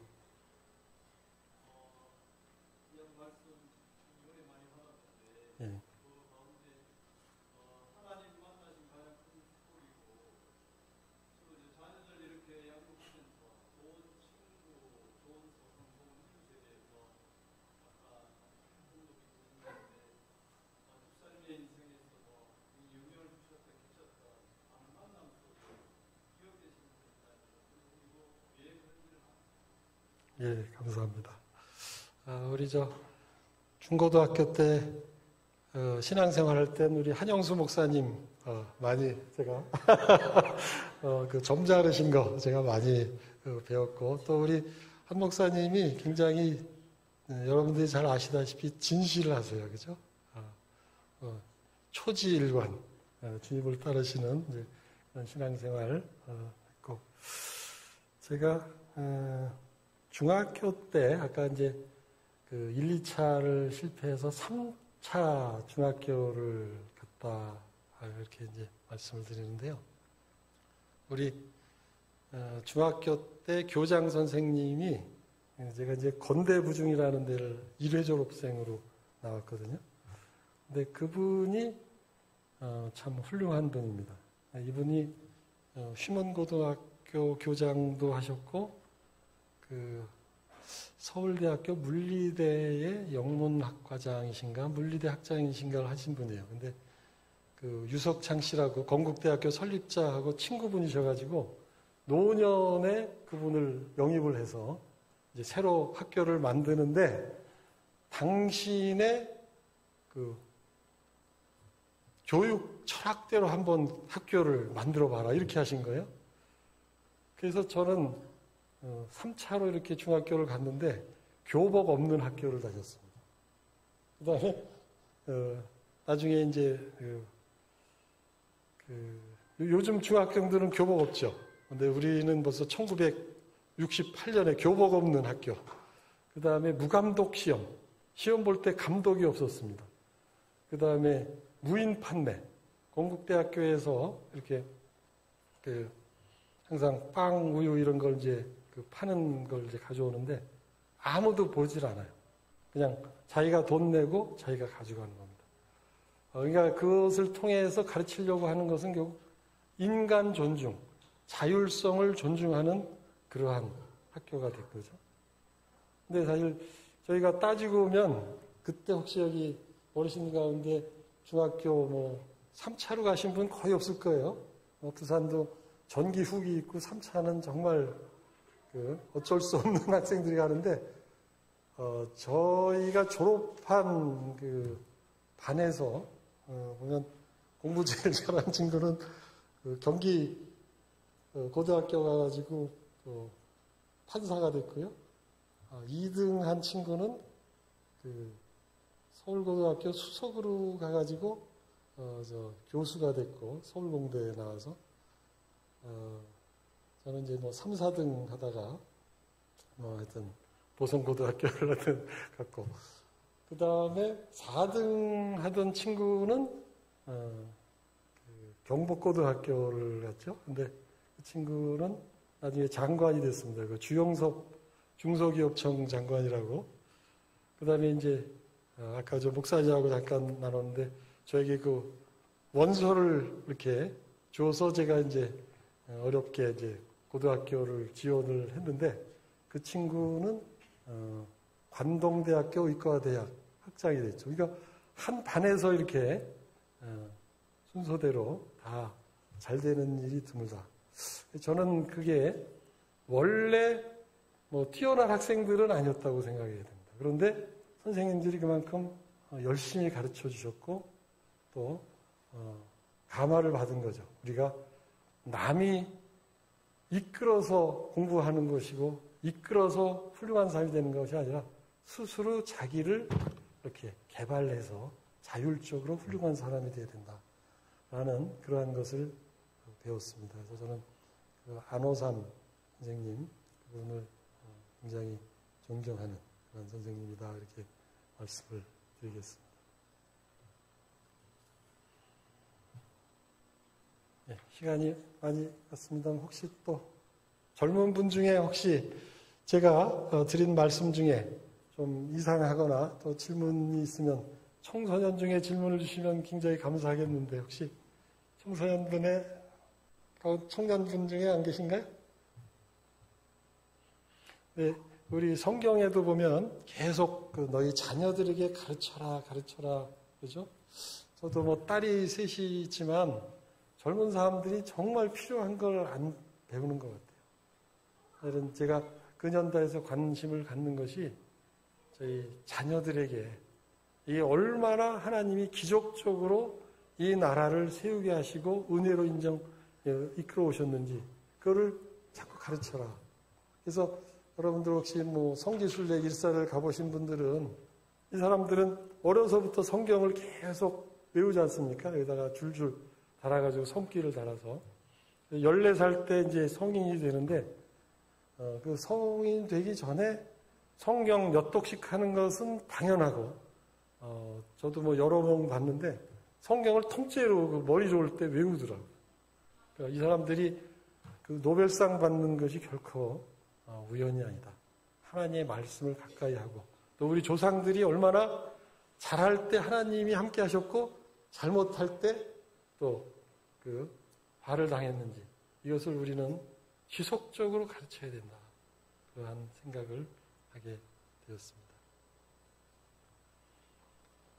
예, 감사합니다. 우리 중고등학교 때 신앙생활 할 땐 우리 한영수 목사님 많이 제가 그 점잖으신 거 제가 많이 배웠고, 또 우리 한 목사님이 굉장히 여러분들이 잘 아시다시피 진실을 하세요, 그죠? 초지일관, 주님을 따르시는 이제 그런 신앙생활 했고, 제가 중학교 때 아까 이제 그 1, 2차를 실패해서 3차 중학교를 갔다 이렇게 이제 말씀을 드리는데요. 우리 중학교 때 교장 선생님이 제가 이제 건대부중이라는 데를 1회 졸업생으로 나왔거든요. 근데 그분이 참 훌륭한 분입니다. 이분이 휘문고등학교 교장도 하셨고, 그 서울대학교 물리대의 영문학과장이신가 물리대 학장이신가를 하신 분이에요. 근데 그 유석창 씨라고 건국대학교 설립자하고 친구분이셔가지고 노년에 그분을 영입을 해서 이제 새로 학교를 만드는데, 당신의 그 교육 철학대로 한번 학교를 만들어 봐라 이렇게 하신 거예요. 그래서 저는 3차로 이렇게 중학교를 갔는데 교복 없는 학교를 다녔습니다. 그 다음에 나중에 이제 요즘 중학생들은 교복 없죠. 근데 우리는 벌써 1968년에 교복 없는 학교. 그 다음에 무감독 시험. 시험 볼 때 감독이 없었습니다. 그 다음에 무인 판매. 건국대학교에서 이렇게 항상 빵, 우유 이런 걸 이제 파는 걸 이제 가져오는데 아무도 보질 않아요. 그냥 자기가 돈 내고 자기가 가져가는 겁니다. 그러니까 그것을 통해서 가르치려고 하는 것은 결국 인간 존중, 자율성을 존중하는 그러한 학교가 된 거죠. 근데 사실 저희가 따지고 보면 그때 혹시 여기 어르신 가운데 중학교 3차로 가신 분 거의 없을 거예요. 부산도 전기 후기 있고 3차는 정말 어쩔 수 없는 학생들이 가는데, 저희가 졸업한 그 반에서 보면 공부 제일 잘하는 친구는 경기 고등학교 가가지고 판사가 됐고요. 2등 한 친구는 서울고등학교 수석으로 가가지고 교수가 됐고 서울공대에 나와서, 저는 이제 3, 4등 하다가 하여튼 보성고등학교를 하여튼 갔고, 그 다음에 4등 하던 친구는 경복고등학교를 갔죠. 근데 그 친구는 나중에 장관이 됐습니다. 그 주영섭 중소기업청 장관이라고. 그 다음에 이제 아까 저 목사님하고 잠깐 나눴는데 저에게 그 원서를 이렇게 줘서 제가 이제 어렵게 이제 고등학교를 지원을 했는데, 그 친구는 관동대학교 의과대학 학장이 됐죠. 그러니까 한 반에서 이렇게 순서대로 다 잘 되는 일이 드물다. 저는 그게 원래 뛰어난 학생들은 아니었다고 생각해야 됩니다. 그런데 선생님들이 그만큼 열심히 가르쳐 주셨고 또 감화를 받은 거죠. 우리가 남이 이끌어서 공부하는 것이고 이끌어서 훌륭한 사람이 되는 것이 아니라 스스로 자기를 이렇게 개발해서 자율적으로 훌륭한 사람이 되어야 된다라는 그러한 것을 배웠습니다. 그래서 저는 안호삼 선생님 그분을 굉장히 존경하는 그런 선생님이다 이렇게 말씀을 드리겠습니다. 네, 시간이 많이 갔습니다만 혹시 또 젊은 분 중에 혹시 제가 드린 말씀 중에 좀 이상하거나 또 질문이 있으면 청소년 중에 질문을 주시면 굉장히 감사하겠는데 혹시 청소년분의 청년분 중에 안 계신가요? 네, 우리 성경에도 보면 계속 너희 자녀들에게 가르쳐라 그죠? 저도 딸이 셋이지만 젊은 사람들이 정말 필요한 걸 안 배우는 것 같아요. 제가 근현대에서 관심을 갖는 것이 저희 자녀들에게 이게 얼마나 하나님이 기적적으로 이 나라를 세우게 하시고 은혜로 이끌어 오셨는지 그거를 자꾸 가르쳐라. 그래서 여러분들 혹시 뭐 성지순례 일사를 가보신 분들은 이 사람들은 어려서부터 성경을 계속 외우지 않습니까? 여기다가 줄줄 달아가지고 손길을 달아서 14살 때 이제 성인이 되는데 그 성인 되기 전에 성경 몇 독씩 하는 것은 당연하고 저도 뭐 여러 번 봤는데 성경을 통째로 그 머리 좋을 때 외우더라고요. 그러니까 이 사람들이 그 노벨상 받는 것이 결코 우연이 아니다. 하나님의 말씀을 가까이 하고 또 우리 조상들이 얼마나 잘할 때 하나님이 함께 하셨고 잘못할 때 또 그 발을 당했는지 이것을 우리는 지속적으로 가르쳐야 된다. 그러한 생각을 하게 되었습니다.